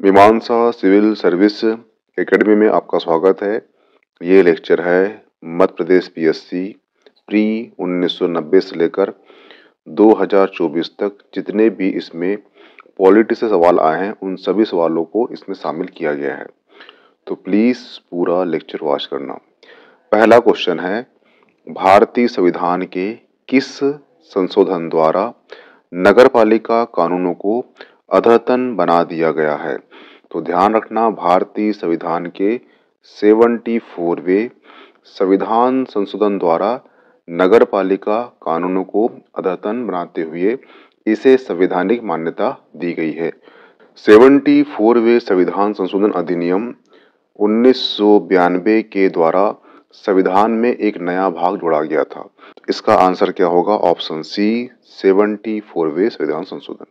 मीमांसा civil service academy में आपका स्वागत है। ये लेक्चर है मध्य प्रदेश पीएससी प्री 1990 से लेकर 2024 तक जितने भी इसमें पॉलिटी से सवाल आए हैं उन सभी सवालों को इसमें शामिल किया गया है, तो प्लीज़ पूरा लेक्चर वॉच करना। पहला क्वेश्चन है, भारतीय संविधान के किस संशोधन द्वारा नगरपालिका कानूनों को अद्यतन बना दिया गया है? तो ध्यान रखना, भारतीय संविधान के 74वें संविधान संशोधन द्वारा नगरपालिका कानूनों को अद्यतन बनाते हुए इसे संवैधानिक मान्यता दी गई है। 74वें संविधान संशोधन अधिनियम 1992 के द्वारा संविधान में एक नया भाग जोड़ा गया था। इसका आंसर क्या होगा? ऑप्शन सी, 74वें संविधान संशोधन।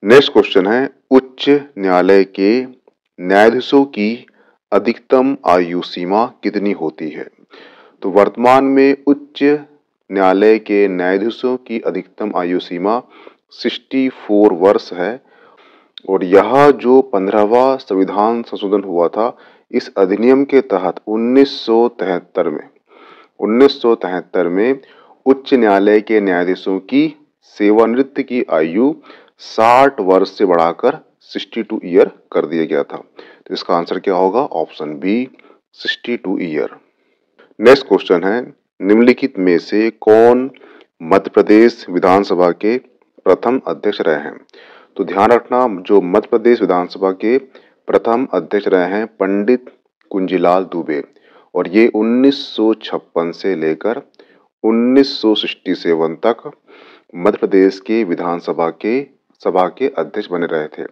नेक्स्ट क्वेश्चन है, उच्च न्यायालय के न्यायाधीशों की अधिकतम आयु सीमा कितनी होती है? तो वर्तमान में उच्च न्यायालय के न्यायाधीशों की अधिकतम आयु सीमा 64 वर्ष है और यह जो 15वां संविधान संशोधन हुआ था इस अधिनियम के तहत 1973 में उच्च न्यायालय के न्यायाधीशों की सेवानिवृत्ति की आयु 60 वर्ष से बढ़ाकर 62 ईयर कर दिया गया था। तो इसका आंसर क्या होगा? Option B, 62 year. Next question है, निम्नलिखित में से कौन मध्य प्रदेश विधानसभा के प्रथम अध्यक्ष रहे हैं? तो ध्यान रखना, जो मध्य प्रदेश विधानसभा के प्रथम अध्यक्ष रहे हैं पंडित कुंजीलाल दुबे और ये 1956 से लेकर 1967 तक मध्य प्रदेश के विधानसभा के सभा के अध्यक्ष बने रहे थे।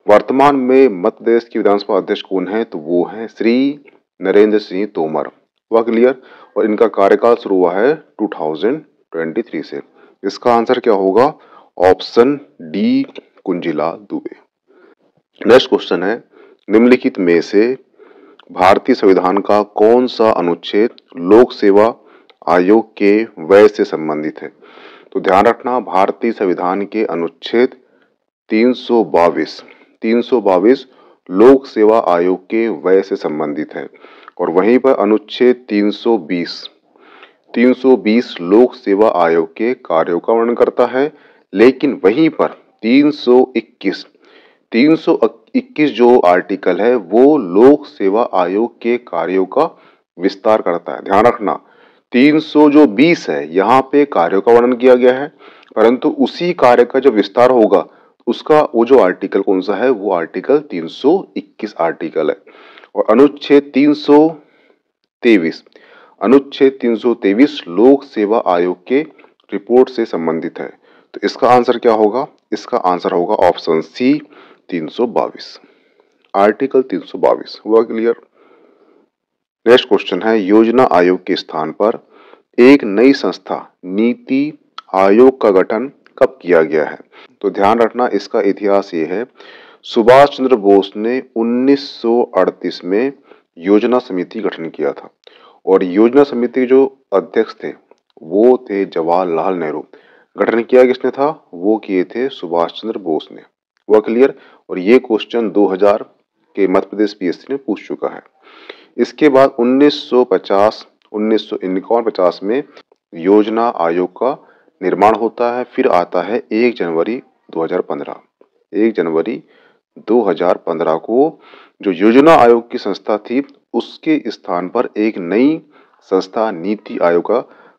वर्तमान में मध्य प्रदेश की विधानसभा अध्यक्ष कौन है? तो वो है श्री नरेंद्र सिंह तोमर। वह क्लियर? और इनका कार्यकाल शुरू हुआ है 2023 से। इसका आंसर क्या होगा? Option D, Kunjilal Dubey. Next question है, निम्नलिखित में से भारतीय संविधान का कौन सा अनुच्छेद लोक सेवा आयोग के व्यय से संबंधित है? तो ध्यान रखना, भारतीय संविधान के अनुच्छेद 322 लोक सेवा आयोग के व्यय से संबंधित है और वहीं पर अनुच्छेद 320 लोक सेवा आयोग के कार्यों का वर्णन करता है, लेकिन वहीं पर 321 जो आर्टिकल है वो लोक सेवा आयोग के कार्यों का विस्तार करता है। ध्यान रखना, 320 है यहाँ पे कार्यों का वर्णन किया गया है, परंतु उसी कार्य का जब विस्तार होगा उसका वो जो आर्टिकल कौन सा है, वो आर्टिकल 321 आर्टिकल है। और अनुच्छेद 323 लोक सेवा आयोग के रिपोर्ट से संबंधित है। तो इसका आंसर क्या होगा? इसका आंसर होगा ऑप्शन सी, 322, आर्टिकल 322। हुआ क्लियर? नेक्स्ट क्वेश्चन है, योजना आयोग के स्थान पर एक नई संस्था नीति आयोग का गठन कब किया गया है? तो ध्यान रखना, इसका इतिहास ये है, सुभाष चंद्र बोस ने 1938 में योजना समिति गठन किया था और योजना समिति के जो अध्यक्ष थे वो थे जवाहरलाल नेहरू। गठन किया किसने था? वो किए थे सुभाष चंद्र बोस ने। वह क्लियर? और ये क्वेश्चन 2000 के मध्य प्रदेश पीएससी ने पूछ चुका है। इसके बाद 1950 में योजना आयोग का निर्माण होता है। फिर आता है 1 जनवरी 2015 को जो योजना आयोग की संस्था थी उसके स्थान पर एक नई संस्था नीति आयोग का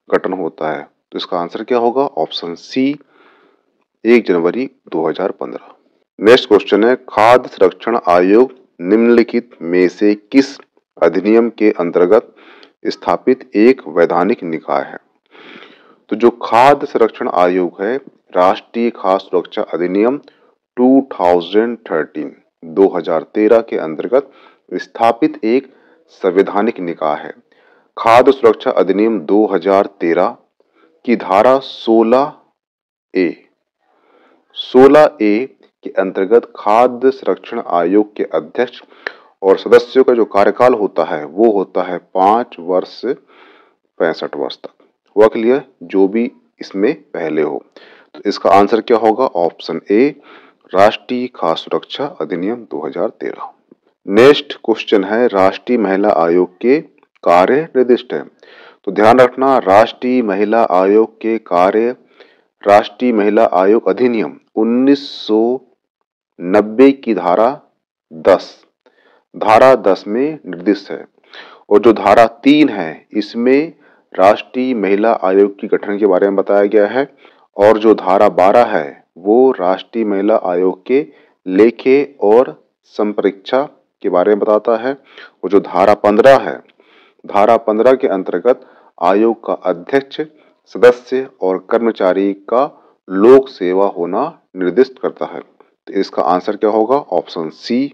गठन होता है। तो इसका आंसर क्या होगा? ऑप्शन सी, 1 जनवरी 2015। नेक्स्ट क्वेश्चन है, खाद्य संरक्षण आयोग निम्नलिखित में से किस अधिनियम के अंतर्गत स्थापित एक वैधानिक निकाय है? तो जो खाद्य संरक्षण आयोग है, राष्ट्रीय खाद्य सुरक्षा अधिनियम 2013 के अंतर्गत स्थापित एक संवैधानिक निकाय है। खाद्य सुरक्षा अधिनियम 2013 की धारा 16A के अंतर्गत खाद्य संरक्षण आयोग के अध्यक्ष और सदस्यों का जो कार्यकाल होता है वो होता है 5 वर्ष से 65 वर्ष तक। हुआ क्लियर? जो भी इसमें पहले हो। तो इसका आंसर क्या होगा? ऑप्शन ए, राष्ट्रीय खाद्य सुरक्षा अधिनियम 2013। नेक्स्ट क्वेश्चन है राष्ट्रीय महिला आयोग के कार्य निर्दिष्ट है। तो ध्यान रखना, राष्ट्रीय महिला आयोग के कार्य राष्ट्रीय महिला आयोग अधिनियम 1990 की धारा 10 में निर्दिष्ट है। और जो धारा 3 है इसमें राष्ट्रीय महिला आयोग की गठन के बारे में बताया गया है। और जो धारा 12 है वो राष्ट्रीय महिला आयोग के लेखे और संपरीक्षा के बारे में बताता है। और जो धारा 15 है, धारा 15 के अंतर्गत आयोग का अध्यक्ष, सदस्य और कर्मचारी का लोक सेवा होना निर्दिष्ट करता है। तो इसका आंसर क्या होगा? ऑप्शन सी,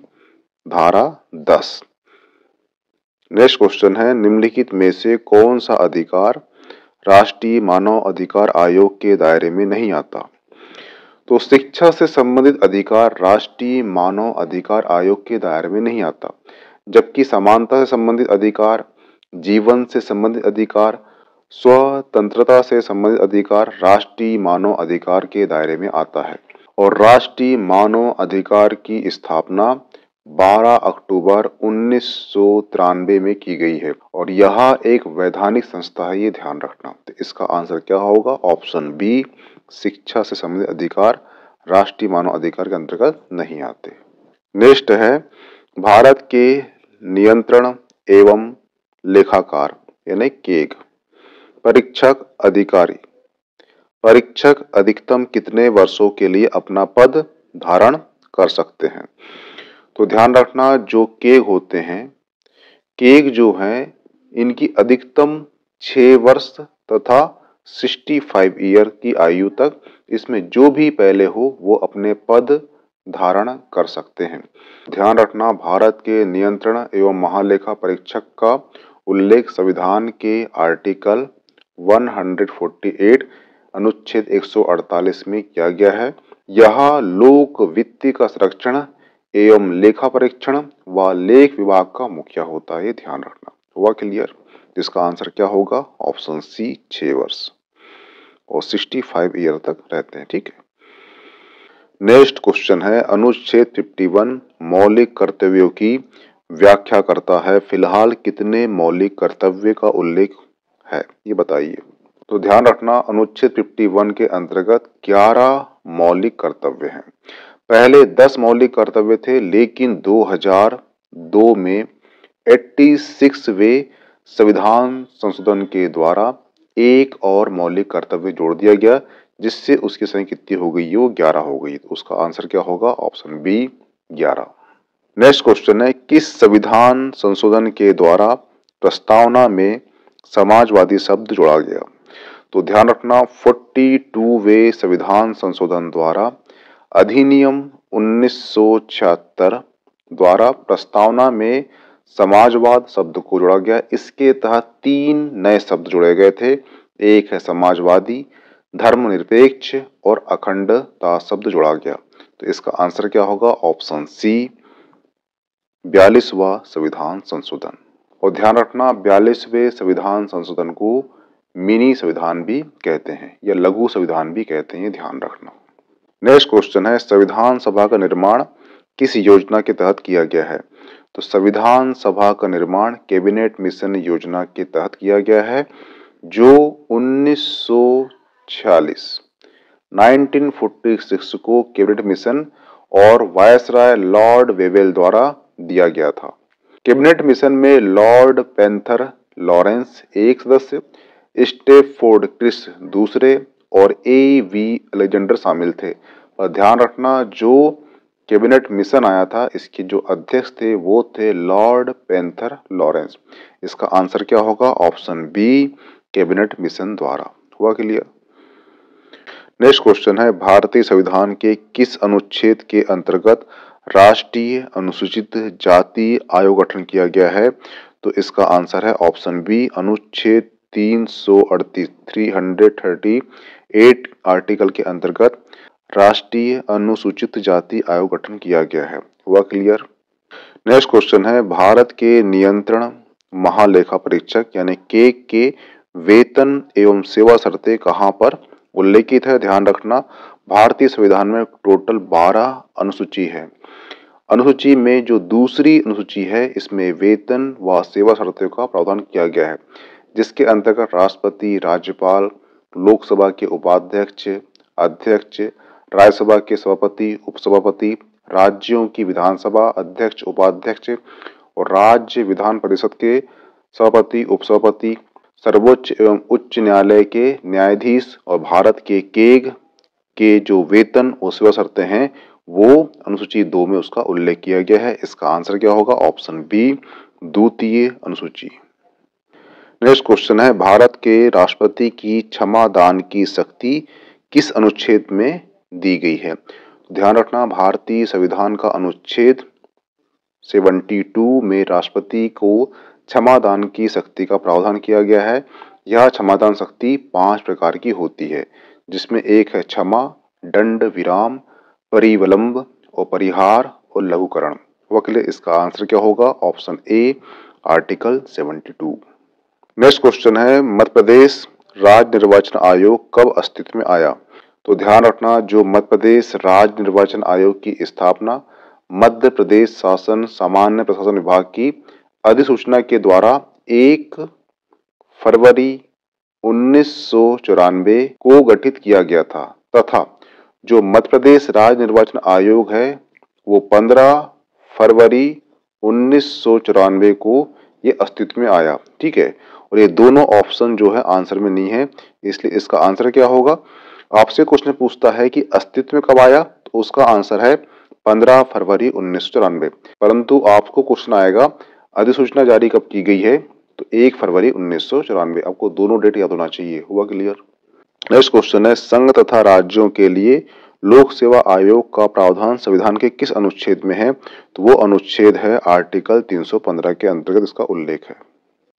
धारा 10। नेक्स्ट क्वेश्चन है निम्नलिखित में से कौन सा अधिकार राष्ट्रीय मानव अधिकार आयोग के दायरे में नहीं आता? तो शिक्षा से संबंधित अधिकार राष्ट्रीय मानव अधिकार आयोग के दायरे में नहीं आता, जबकि समानता से संबंधित अधिकार, जीवन से संबंधित अधिकार, स्वतंत्रता से संबंधित अधिकार राष्ट्रीय मानव अधिकार के दायरे में आता है। और राष्ट्रीय मानव अधिकार की स्थापना 12 अक्टूबर 1993 में की गई है और यह एक वैधानिक संस्था है, ये ध्यान रखना। तो इसका आंसर क्या होगा? ऑप्शन बी, शिक्षा से संबंधित अधिकार राष्ट्रीय मानव अधिकार के अंतर्गत नहीं आते। नेक्स्ट है भारत के नियंत्रण एवं लेखाकार यानी केग परीक्षक अधिकारी। परीक्षक अधिकतम कितने वर्षों के लिए अपना पद धारण कर सकते हैं? तो ध्यान रखना, जो केग होते हैं, केग जो हैं इनकी अधिकतम 6 वर्ष तथा 65 ईयर की आयु तक इसमें जो भी पहले हो वो अपने पद धारण कर सकते हैं। ध्यान रखना, भारत के नियंत्रण एवं महालेखा परीक्षक का उल्लेख संविधान के आर्टिकल 148 अनुच्छेद 148 में किया गया है। यह लोक वित्त का संरक्षण एवं लेखा परीक्षण व लेख विभाग का मुखिया होता है, ध्यान रखना। हुआ क्लियर? इसका आंसर क्या होगा? ऑप्शन सी, 6 वर्ष और 65 ईयर तक रहते हैं। ठीक है। नेक्स्ट क्वेश्चन है अनुच्छेद 51 मौलिक कर्तव्यों की व्याख्या करता है। फिलहाल कितने मौलिक कर्तव्य का उल्लेख है ये बताइए। तो ध्यान रखना, अनुच्छेद 51 के अंतर्गत 11 मौलिक कर्तव्य हैं। पहले 10 मौलिक कर्तव्य थे, लेकिन 2002 में 86वें संविधान संशोधन के द्वारा एक और मौलिक कर्तव्य जोड़ दिया गया, जिससे उसकी संख्या कितनी हो गई? वो 11 हो गई। तो उसका आंसर क्या होगा? Option B, 11। नेक्स्ट क्वेश्चन है किस संविधान संशोधन के द्वारा प्रस्तावना में समाजवादी शब्द जोड़ा गया? तो ध्यान रखना, 42वें संविधान संशोधन द्वारा अधिनियम 1976 द्वारा प्रस्तावना में समाजवाद शब्द को जोड़ा गया। इसके तहत 3 नए शब्द जोड़े गए थे। एक है समाजवादी, धर्मनिरपेक्ष और अखंडता शब्द जोड़ा गया। तो इसका आंसर क्या होगा? ऑप्शन सी, 42वां संविधान संशोधन। और ध्यान रखना, 42वें संविधान संशोधन को मिनी संविधान भी कहते हैं या लघु संविधान भी कहते हैं, ध्यान रखना। नेक्स्ट क्वेश्चन है संविधान सभा का निर्माण किस योजना के तहत किया गया है? तो संविधान सभा का निर्माण कैबिनेट मिशन योजना के तहत किया गया है, जो 1946 को कैबिनेट मिशन और वायसराय लॉर्ड वेवेल द्वारा दिया गया था। कैबिनेट मिशन में लॉर्ड पैंथर लॉरेंस एक सदस्य, स्टेफोर्ड क्रिस दूसरे और A.V. अलेक्जेंडर शामिल थे। और ध्यान रखना, जो कैबिनेट मिशन आया था इसके जो अध्यक्ष थे वो थे लॉर्ड पैंथर लॉरेंस। इसका आंसर क्या होगा? ऑप्शन बी, कैबिनेट मिशन द्वारा। हुआ क्लियर? नेक्स्ट क्वेश्चन है भारतीय संविधान के किस अनुच्छेद के अंतर्गत राष्ट्रीय अनुसूचित जाति आयोग गठन किया गया है? तो इसका आंसर है ऑप्शन बी, अनुच्छेद 338 आर्टिकल के अंतर्गत राष्ट्रीय अनुसूचित जाति आयोग गठन किया गया है। हुआ क्लियर? नेक्स्ट क्वेश्चन है भारत के नियंत्रण महालेखा परीक्षक यानी केग के वेतन एवं सेवा शर्तें कहां पर उल्लेखित है? ध्यान रखना, भारतीय संविधान में टोटल 12 अनुसूची है। अनुसूची में जो दूसरी अनुसूची है, इसमें वेतन व सेवा शर्तों का प्रावधान किया गया है, जिसके अंतर्गत राष्ट्रपति, राज्यपाल, लोकसभा के उपाध्यक्ष, अध्यक्ष, राज्यसभा के सभापति, उपसभापति, राज्यों की विधानसभा अध्यक्ष, उपाध्यक्ष और राज्य विधान परिषद के सभापति, उपसभापति, सर्वोच्च एवं उच्च न्यायालय के न्यायाधीश और भारत के केग के जो वेतन और सेवा शर्तें हैं, वो अनुसूची 2 में उसका उल्लेख किया गया है। इसका आंसर क्या होगा? ऑप्शन बी, द्वितीय अनुसूची। नेक्स्ट क्वेश्चन है, भारत के राष्ट्रपति की क्षमा दान की शक्ति किस अनुच्छेद में दी गई है? ध्यान रखना, भारतीय संविधान का अनुच्छेद 72 में राष्ट्रपति को क्षमा दान की शक्ति का प्रावधान किया गया है। यह क्षमादान शक्ति 5 प्रकार की होती है, जिसमें एक है क्षमा, दंड, विराम, परिवलंब और परिहार और लघुकरण। वकील, इसका आंसर क्या होगा? Option A, article 72। Next question है, मध्य प्रदेश राज्य निर्वाचन आयोग कब अस्तित्व में आया? तो ध्यान रखना, जो मध्य प्रदेश राज्य निर्वाचन आयोग की स्थापना मध्य प्रदेश शासन सामान्य प्रशासन विभाग की अधिसूचना के द्वारा 1 फरवरी 1994 को गठित किया गया था, तथा जो मध्य प्रदेश राज्य निर्वाचन आयोग है वो 15 फरवरी 1994 को ये अस्तित्व में आया। ठीक है, और ये दोनों ऑप्शन जो है आंसर में नहीं है, इसलिए इसका आंसर क्या होगा? आपसे क्वेश्चन पूछता है कि अस्तित्व में कब आया, तो उसका आंसर है 15 फरवरी 1994। परंतु आपको क्वेश्चन आएगा अधिसूचना जारी कब की गई है, तो 1 फरवरी 1994। आपको दोनों डेट याद होना चाहिए। हुआ क्लियर? नेक्स्ट क्वेश्चन है, संघ तथा राज्यों के लिए लोक सेवा आयोग का प्रावधान संविधान के किस अनुच्छेद में है? तो वो अनुच्छेद है आर्टिकल 315 के अंतर्गत इसका उल्लेख है।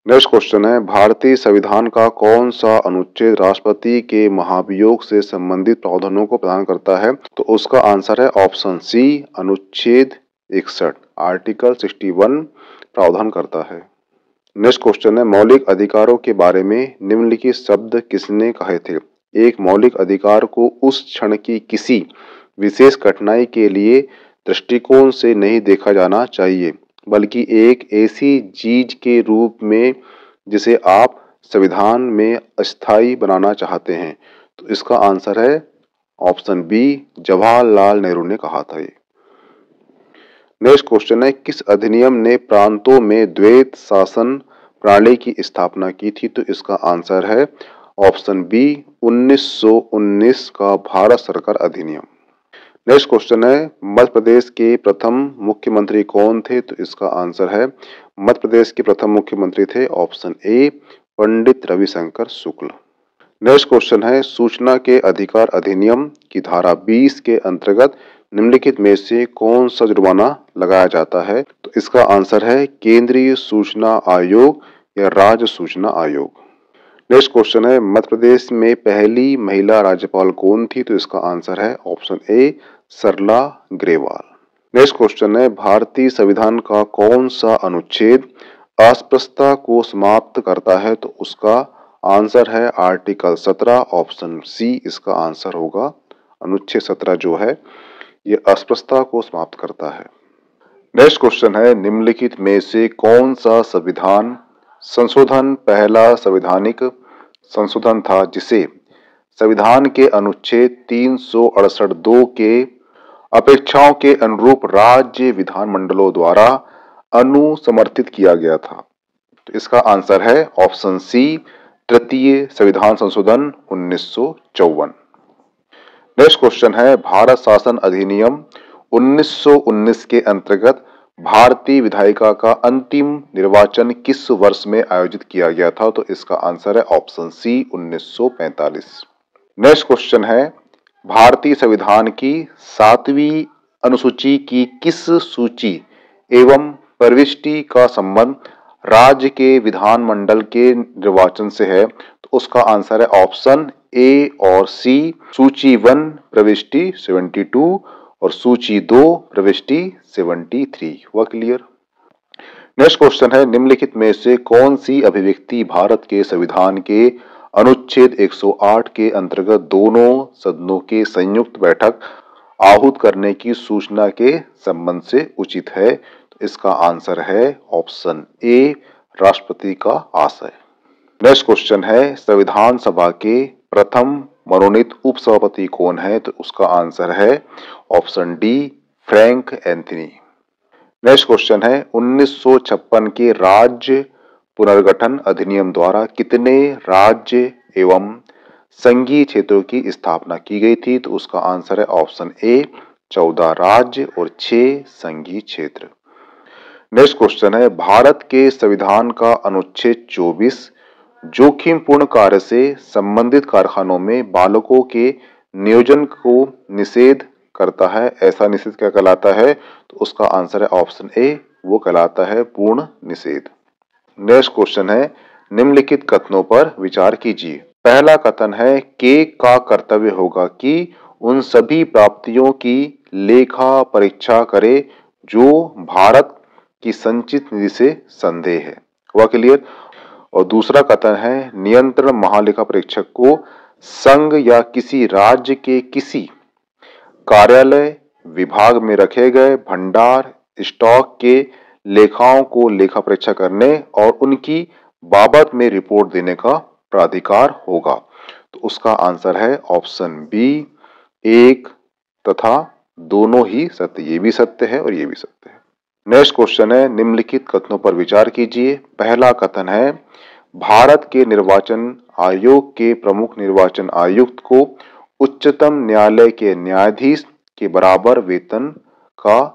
नेक्स्ट क्वेश्चन है, भारतीय संविधान का कौन सा अनुच्छेद राष्ट्रपति के महाभियोग से संबंधित प्रावधानों को प्रदान करता है? तो उसका आंसर है ऑप्शन सी, अनुच्छेद 61, आर्टिकल 61 प्रावधान करता है। नेक्स्ट क्वेश्चन है, मौलिक अधिकारों के बारे में निम्नलिखित शब्द किसने कहे थे? एक मौलिक अधिकार को उस क्षण की किसी विशेष कठिनाई के लिए दृष्टिकोण से नहीं देखा जाना चाहिए, बल्कि एक ऐसी चीज के रूप में जिसे आप संविधान में अस्थायी बनाना चाहते हैं। तो इसका आंसर है ऑप्शन बी, जवाहरलाल नेहरू ने कहा था ये। नेक्स्ट क्वेश्चन है, किस अधिनियम ने प्रांतों में द्वैत शासन प्रणाली की स्थापना की थी? तो इसका आंसर है ऑप्शन बी, 1919 का भारत सरकार अधिनियम। नेक्स्ट क्वेश्चन है, मध्य प्रदेश के प्रथम मुख्यमंत्री कौन थे? तो इसका आंसर है मध्य प्रदेश के प्रथम मुख्यमंत्री थे option A, Pandit Ravishankar Shukla. Next question है, सूचना के अधिकार अधिनियम की धारा 20 के अंतर्गत निम्नलिखित में से कौन सा जुर्माना लगाया जाता है? तो इसका आंसर है केंद्रीय सूचना आयोग या राज्य सूचना आयोग। नेक्स्ट क्वेश्चन है, मध्य प्रदेश में पहली महिला राज्यपाल कौन थी? तो इसका आंसर है option A, Sarla Grewal. Next question है, भारतीय संविधान का कौन सा अनुच्छेद अस्पृश्यता को समाप्त करता है? तो उसका आंसर है आर्टिकल 17, ऑप्शन सी इसका आंसर होगा। अनुच्छेद 17 जो है ये अस्पृश्यता को समाप्त करता है। नेक्स्ट क्वेश्चन है, निम्नलिखित में से कौन सा संविधान संशोधन पहला संवैधानिक संशोधन था जिसे संविधान के अनुच्छेद 368(2) के अपेक्षाओं के अनुरूप राज्य विधानमंडलों द्वारा अनुसमर्थित किया गया था? तो इसका आंसर है ऑप्शन सी, तृतीय संविधान संशोधन 1954। नेक्स्ट क्वेश्चन है, भारत शासन अधिनियम 1919 के अंतर्गत भारतीय विधायिका का अंतिम निर्वाचन किस वर्ष में आयोजित किया गया था? तो इसका आंसर है ऑप्शन सी, 1945। नेक्स्ट क्वेश्चन है, भारतीय संविधान की 7वीं अनुसूची की किस सूची एवं प्रविष्टि का संबंध राज्य के विधानमंडल के निर्वाचन से है? तो उसका आंसर है ऑप्शन ए और सी, सूची 1 प्रविष्टि 72 और सूची 2 प्रविष्टि 73। हुआ क्लियर? नेक्स्ट क्वेश्चन है, निम्नलिखित में से कौन सी अभिव्यक्ति भारत के संविधान के अनुच्छेद 108 के अंतर्गत दोनों सदनों के संयुक्त बैठक आहूत करने की सूचना के संबंध से उचित है। तो इसका आंसर है ऑप्शन ए, राष्ट्रपति का आशय। नेक्स्ट क्वेश्चन है, संविधान सभा के प्रथम मनोनीत उपसभापति कौन है? तो उसका आंसर है option D, Frank Anthony. Next question है, 1956 के राज्य पुनर्गठन अधिनियम द्वारा कितने राज्य एवं संघीय क्षेत्रों की स्थापना की गई थी? तो उसका आंसर है ऑप्शन ए, 14 राज्य और 6 संघीय क्षेत्र। नेक्स्ट क्वेश्चन है, भारत के संविधान का अनुच्छेद 24 जोखिमपूर्ण कार्य से संबंधित कारखानों में बालकों के नियोजन को निषेध करता है। ऐसा निषेध क्या कहलाता है? तो उसका आंसर है ऑप्शन ए, वो कहलाता है पूर्ण निषेध। नेक्स्ट क्वेश्चन है, निम्नलिखित कथनों पर विचार कीजिए। पहला कथन है, के का कर्तव्य होगा कि उन सभी प्राप्तियों की लेखा परीक्षा करे जो भारत की संचित निधि से संदेह है। हुआ क्लियर? और दूसरा कथन है, नियंत्रण महालेखा परीक्षक को संघ या किसी राज्य के किसी कार्यालय विभाग में रखे गए भंडार स्टॉक के लेखाओं को लेखा परीक्षा करने और उनकी बाबत में रिपोर्ट देने का प्राधिकार होगा। तो उसका आंसर है ऑप्शन बी, एक तथा दोनों ही सत्य। ये भी सत्य है और ये भी सत्य है। नेक्स्ट क्वेश्चन है, निम्नलिखित कथनों पर विचार कीजिए। पहला कथन है, भारत के निर्वाचन आयोग के प्रमुख निर्वाचन आयुक्त को उच्चतम न्यायालय के न्यायाधीश के बराबर वेतन का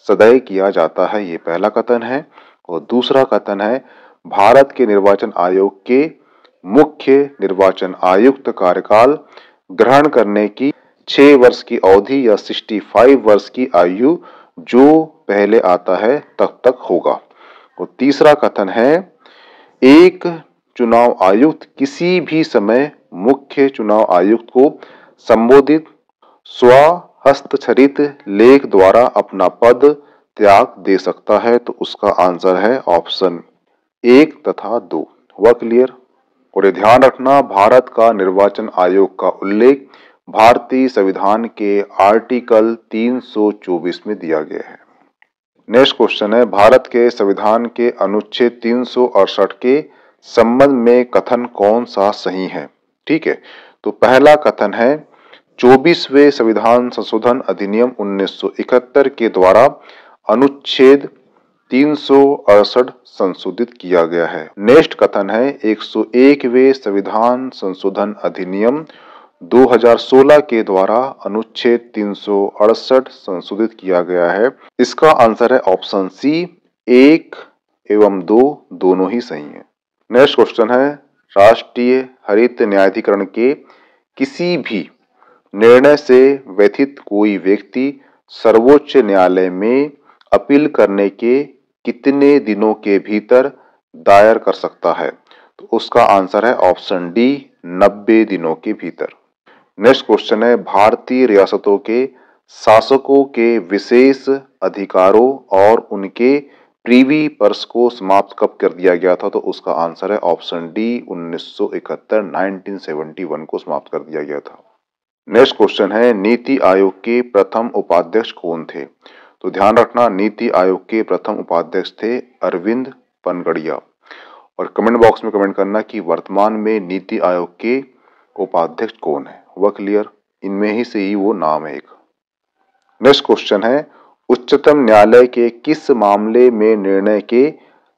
सदैव किया जाता है। ये पहला कथन है। और दूसरा कथन है, भारत के निर्वाचन आयोग के मुख्य निर्वाचन आयुक्त कार्यकाल ग्रहण करने की 6 वर्ष की अवधि या 65 वर्ष की आयु जो पहले आता है तब तक होगा। और तीसरा कथन है, एक चुनाव आयुक्त किसी भी समय मुख्य चुनाव आयुक्त को संबोधित स्वहस्तचरित लेख द्वारा अपना पद त्याग दे सकता है। तो उसका आंसर है ऑप्शन 1 तथा 2। हुआ क्लियर? और ये ध्यान रखना, भारत का निर्वाचन आयोग का उल्लेख भारतीय संविधान के आर्टिकल 324 में दिया गया है। नेक्स्ट क्वेश्चन है, भारत के संविधान के अनुच्छेद 368 के संबंध में कथन कौन सा सही है? ठीक है, तो पहला कथन है, 24वें संविधान संशोधन अधिनियम 1971 के द्वारा अनुच्छेद 368 संशोधित किया गया है। नेक्स्ट कथन है, 101वें संविधान संशोधन अधिनियम 2016 के द्वारा अनुच्छेद 368 संशोधित किया गया है। इसका आंसर है ऑप्शन सी, 1 एवं 2 दोनों ही सही है। नेक्स्ट क्वेश्चन है, राष्ट्रीय हरित न्यायाधिकरण के किसी भी निर्णय से व्यथित कोई व्यक्ति सर्वोच्च न्यायालय में अपील करने के कितने दिनों के भीतर दायर कर सकता है? तो उसका आंसर है ऑप्शन डी, 90 दिनों के भीतर। नेक्स्ट क्वेश्चन है, भारतीय रियासतों के शासकों के विशेष अधिकारों और उनके प्रीवी पर्स को समाप्त कब कर दिया गया था? तो उसका आंसर है ऑप्शन डी, 1971 को समाप्त कर दिया गया था। नेक्स्ट क्वेश्चन है, नीति आयोग के प्रथम उपाध्यक्ष कौन थे? तो ध्यान रखना, नीति आयोग के प्रथम उपाध्यक्ष थे अरविंद पनगड़िया। और कमेंट बॉक्स में कमेंट करना कि वर्तमान में नीति आयोग के उपाध्यक्ष कौन है। हुआ क्लियर? इनमें ही से ही वो नाम है एक। नेक्स्ट क्वेश्चन है, उच्चतम न्यायालय के किस मामले में निर्णय के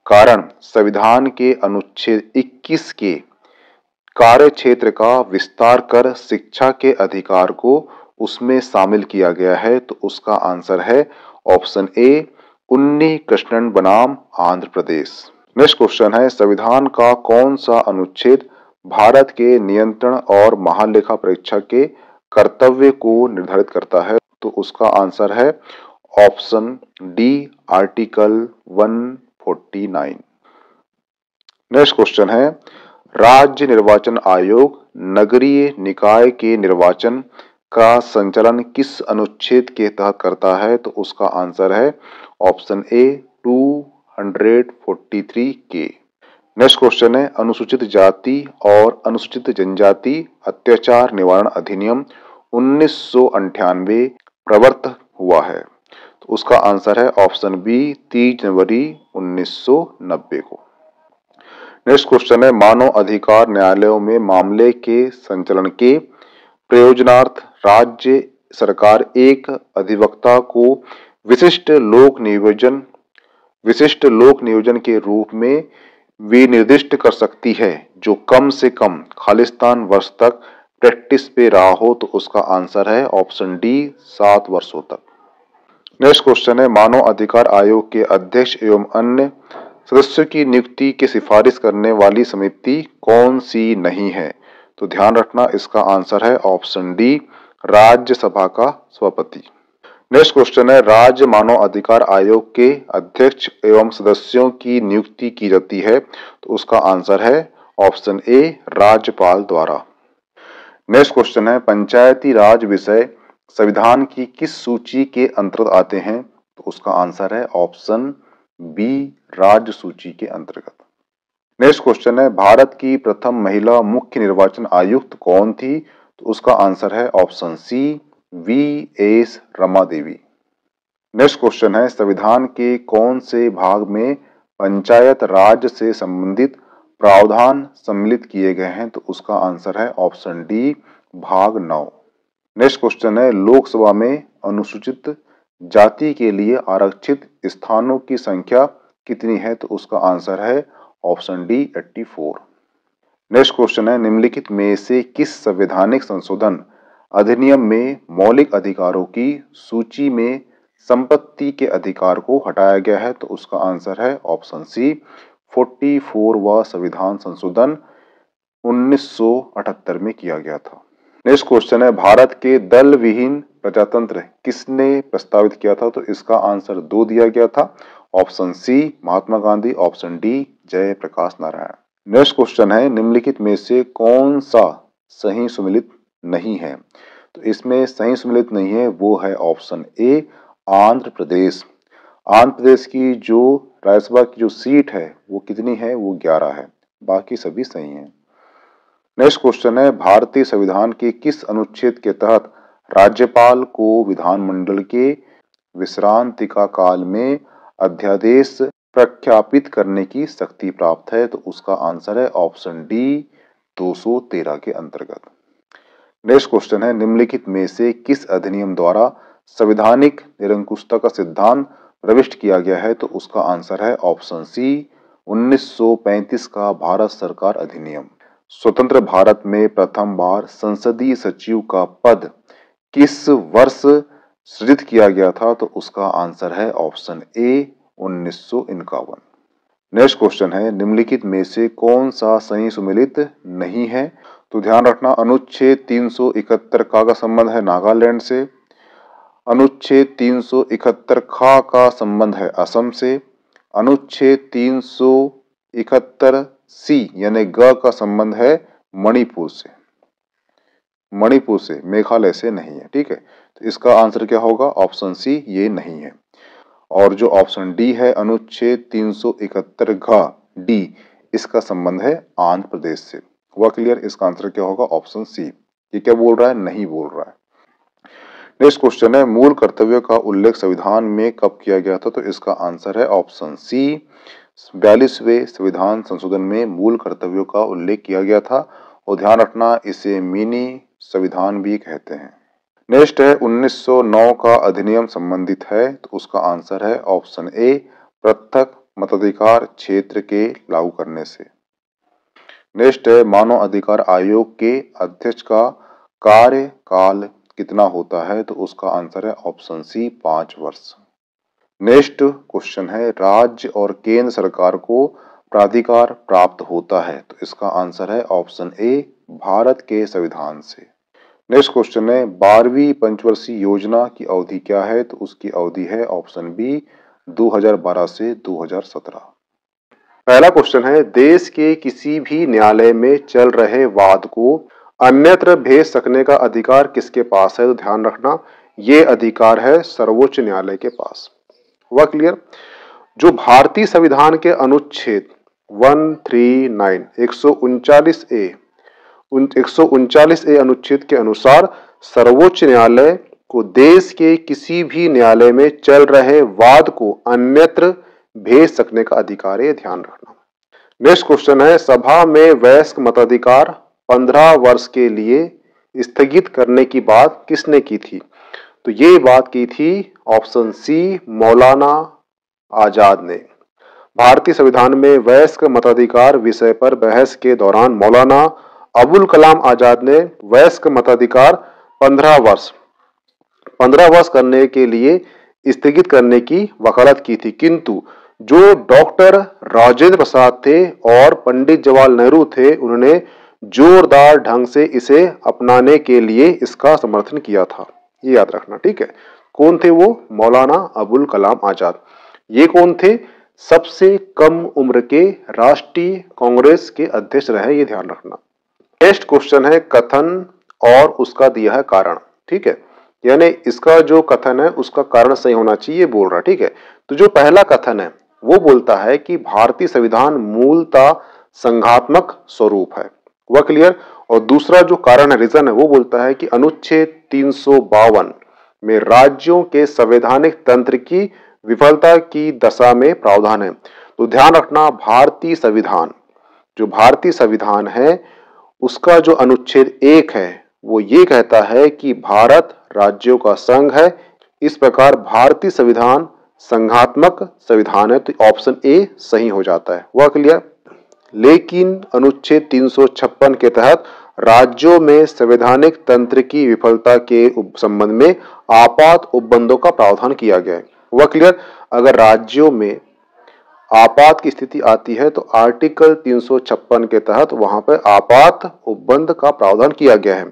कारण संविधान के अनुच्छेद 21 के कार्य क्षेत्र का विस्तार कर शिक्षा के अधिकार को उसमें शामिल किया गया है? तो उसका आंसर है ऑप्शन ए, उन्नी कृष्णन बनाम आंध्र प्रदेश। नेक्स्ट क्वेश्चन है, संविधान का कौन सा अनुच्छेद भारत के नियंत्रण और महालेखा परीक्षा के कर्तव्य को निर्धारित करता है? तो उसका आंसर है option D, article 149। Next question है, राज्य निर्वाचन आयोग नगरीय निकाय के निर्वाचन का संचालन किस अनुच्छेद के तहत करता है? तो उसका आंसर है ऑप्शन ए, 243 के। नेक्स्ट क्वेश्चन है अनुसूचित जाति और अनुसूचित जनजाति अत्याचार निवारण अधिनियम 1998 प्रवर्त हुआ है, तो उसका आंसर है ऑप्शन बी 30 जनवरी 1990 को। नेक्स्ट क्वेश्चन है मानव अधिकार न्यायालयों में मामले के संचालन के प्रयोजनार्थ राज्य सरकार एक अधिवक्ता को विशिष्ट लोक नियोजन के रूप में विनिर्दिष्ट कर सकती है जो कम से कम खालिस्तान वर्ष तक प्रैक्टिस पे रहा हो, तो उसका आंसर है ऑप्शन डी 7 वर्षों तक। नेक्स्ट क्वेश्चन है मानव अधिकार आयोग के अध्यक्ष एवं अन्य सदस्यों की नियुक्ति की सिफारिश करने वाली समिति कौन सी नहीं है, तो ध्यान रखना इसका आंसर है ऑप्शन डी राज्यसभा का सभापति। नेक्स्ट क्वेश्चन है राज्य मानव अधिकार आयोग के अध्यक्ष एवं सदस्यों की नियुक्ति की जाती है, तो उसका आंसर है ऑप्शन ए राज्यपाल द्वारा। नेक्स्ट क्वेश्चन है पंचायती राज विषय संविधान की किस सूची के अंतर्गत आते हैं, तो उसका आंसर है ऑप्शन बी राज्य सूची के अंतर्गत। नेक्स्ट क्वेश्चन है भारत की प्रथम महिला मुख्य निर्वाचन आयुक्त कौन थी, तो उसका आंसर है ऑप्शन सी VS. Rama Devi. Next question है संविधान के कौन से भाग में पंचायत राज से संबंधित प्रावधान सम्मिलित किए गए हैं, तो उसका आंसर है ऑप्शन डी भाग 9। नेक्स्ट क्वेश्चन है लोकसभा में अनुसूचित जाति के लिए आरक्षित स्थानों की संख्या कितनी है, तो उसका आंसर है ऑप्शन डी 84। नेक्स्ट क्वेश्चन है निम्नलिखित में से किस संवैधानिक संशोधन अधिनियम में मौलिक अधिकारों की सूची में संपत्ति के अधिकार को हटाया गया है, तो उसका आंसर है ऑप्शन सी 44वां संविधान संशोधन 1978 में किया गया था। नेक्स्ट क्वेश्चन है भारत के दल विहीन प्रजातंत्र किसने प्रस्तावित किया था, तो इसका आंसर 2 दिया गया था, option C Mahatma Gandhi, option D Jayaprakash Narayan. Next question है निम्नलिखित में से कौन सा सही सुमेलित नहीं है, तो इसमें सही सुमेलित नहीं है वो है ऑप्शन ए आंध्र प्रदेश। आंध्र प्रदेश की जो राज्यसभा की जो सीट है वो कितनी है, वो 11 है, बाकी सभी सही हैं। नेक्स्ट क्वेश्चन है भारतीय संविधान के किस अनुच्छेद के तहत राज्यपाल को विधानमंडल के विश्रांतिका काल में अध्यादेश प्रख्यापित करने की शक्ति प्राप्त है, तो उसका आंसर है ऑप्शन डी 213 के अंतर्गत। नेक्स्ट क्वेश्चन है निम्नलिखित में से किस अधिनियम द्वारा संवैधानिक निरंकुशता का सिद्धांत प्रविष्ट किया गया है, तो उसका आंसर है ऑप्शन सी 1935 का भारत सरकार अधिनियम। स्वतंत्र भारत में प्रथम बार संसदीय सचिव का पद किस वर्ष सृजित किया गया था, तो उसका आंसर है ऑप्शन ए 1951। नेक्स्ट क्वेश्चन है निम्नलिखित में से कौन सा सही सुमेलित नहीं है, तो ध्यान रखना अनुच्छेद 371 का संबंध है नागालैंड से, अनुच्छेद 371 का संबंध है असम से, अनुच्छेद 371 सी यानी ग का संबंध है मणिपुर से, मेघालय से नहीं है, ठीक है। तो इसका आंसर क्या होगा, ऑप्शन सी ये नहीं है। और जो ऑप्शन डी है अनुच्छेद 371 घ डी इसका संबंध है आंध्र प्रदेश से। हुआ क्लियर, इसका आंसर क्या होगा ऑप्शन सी। ये क्या बोल रहा है, नहीं बोल रहा है। नेक्स्ट क्वेश्चन है मूल कर्तव्य का उल्लेख संविधान में कब किया गया था, तो इसका आंसर है ऑप्शन सी 42वें संविधान संशोधन में मूल कर्तव्यों का उल्लेख किया गया था, और ध्यान रखना इसे मिनी संविधान भी कहते हैं। नेक्स्ट है 1909 का अधिनियम संबंधित है, तो उसका आंसर है ऑप्शन ए पृथक मताधिकार क्षेत्र के लागू करने से। नेक्स्ट है मानव अधिकार आयोग के अध्यक्ष का कार्यकाल कितना होता है, तो उसका आंसर है ऑप्शन सी 5 वर्ष। नेक्स्ट क्वेश्चन है राज्य और केंद्र सरकार को प्राधिकार प्राप्त होता है, तो इसका आंसर है ऑप्शन ए भारत के संविधान से। नेक्स्ट क्वेश्चन है 12वीं पंचवर्षीय योजना की अवधि क्या है, तो उसकी अवधि है ऑप्शन बी 2012 से 2017। पहला क्वेश्चन है देश के किसी भी न्यायालय में चल रहे वाद को अन्यत्र भेज सकने का अधिकार किसके पास है, तो ध्यान रखना ये अधिकार है सर्वोच्च न्यायालय के पास। हुआ क्लियर। जो भारतीय संविधान के अनुच्छेद 139 139A अनुच्छेद के अनुसार सर्वोच्च न्यायालय को देश के किसी भी न्यायालय में चल रहे वाद को अन्यत्र भेज सकने का अधिकार है, ध्यान रखना। नेक्स्ट क्वेश्चन है, सभा में वयस्क मताधिकार 15 वर्ष के लिए स्थगित करने की बात किसने की थी? तो ये बात की थी ऑप्शन सी, मौलाना आजाद ने। भारतीय संविधान में वयस्क मताधिकार विषय पर बहस के दौरान मौलाना अबुल कलाम आजाद ने वयस्क मताधिकार 15 वर्ष करने के लिए स्थगित करने की वकालत की थी, किंतु जो डॉक्टर राजेंद्र प्रसाद थे और पंडित जवाहरलाल नेहरू थे, उन्होंने जोरदार ढंग से इसे अपनाने के लिए इसका समर्थन किया था। ये याद रखना, ठीक है। कौन थे वो? मौलाना अबुल कलाम आजाद। ये कौन थे? सबसे कम उम्र के राष्ट्रीय कांग्रेस के अध्यक्ष रहे, ये ध्यान रखना। नेक्स्ट क्वेश्चन है, कथन और उसका दिया है कारण, ठीक है। यानी इसका जो कथन है उसका कारण सही होना चाहिए बोल रहा, ठीक है। तो जो पहला कथन है वो बोलता है कि भारतीय संविधान मूलतः संघात्मक स्वरूप है, वह क्लियर। और दूसरा जो कारण है, रीजन है, वो बोलता है कि अनुच्छेद 352 में राज्यों के संवैधानिक तंत्र की विफलता की दशा में प्रावधान है। तो ध्यान रखना, भारतीय संविधान है उसका जो अनुच्छेद 1 है वो ये कहता है कि भारत राज्यों का संघ है। इस प्रकार भारतीय संविधान संघात्मक संविधान है, तो ऑप्शन ए सही हो जाता है, वह क्लियर। लेकिन अनुच्छेद 356 के तहत राज्यों में संवैधानिक तंत्र की विफलता के संबंध में आपात उपबंधों का प्रावधान किया गया है, वह क्लियर। अगर राज्यों में आपात की स्थिति आती है तो आर्टिकल 356 के तहत वहां पर आपात उपबंध का प्रावधान किया गया है।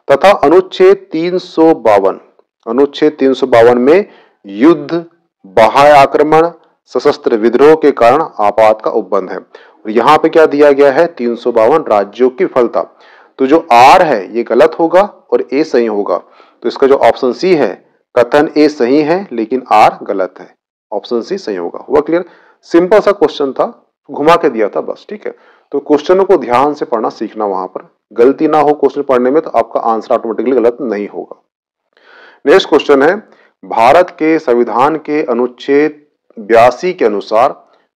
तथा अनुच्छेद 352 में युद्ध, बाह्य आक्रमण, सशस्त्र विद्रोह के कारण आपात का उपबंध है। और यहाँ पे क्या दिया गया है? 352 राज्यों की विफलता। तो जो आर है ये गलत होगा और ए सही होगा। तो इसका जो ऑप्शन सी है, कथन ए सही है लेकिन आर गलत है, ऑप्शन सी सही होगा, हुआ क्लियर। सिंपल सा क्वेश्चन था, घुमा के दिया था बस, ठीक है। तो क्वेश्चनों को ध्यान से पढ़ना सीखना, वहां पर गलती ना हो क्वेश्चन पढ़ने में, तो आपका आंसर ऑटोमेटिकली गलत नहीं होगा। नेक्स्ट क्वेश्चन है, भारत के संविधान के अनुच्छेद 82 के अनुसार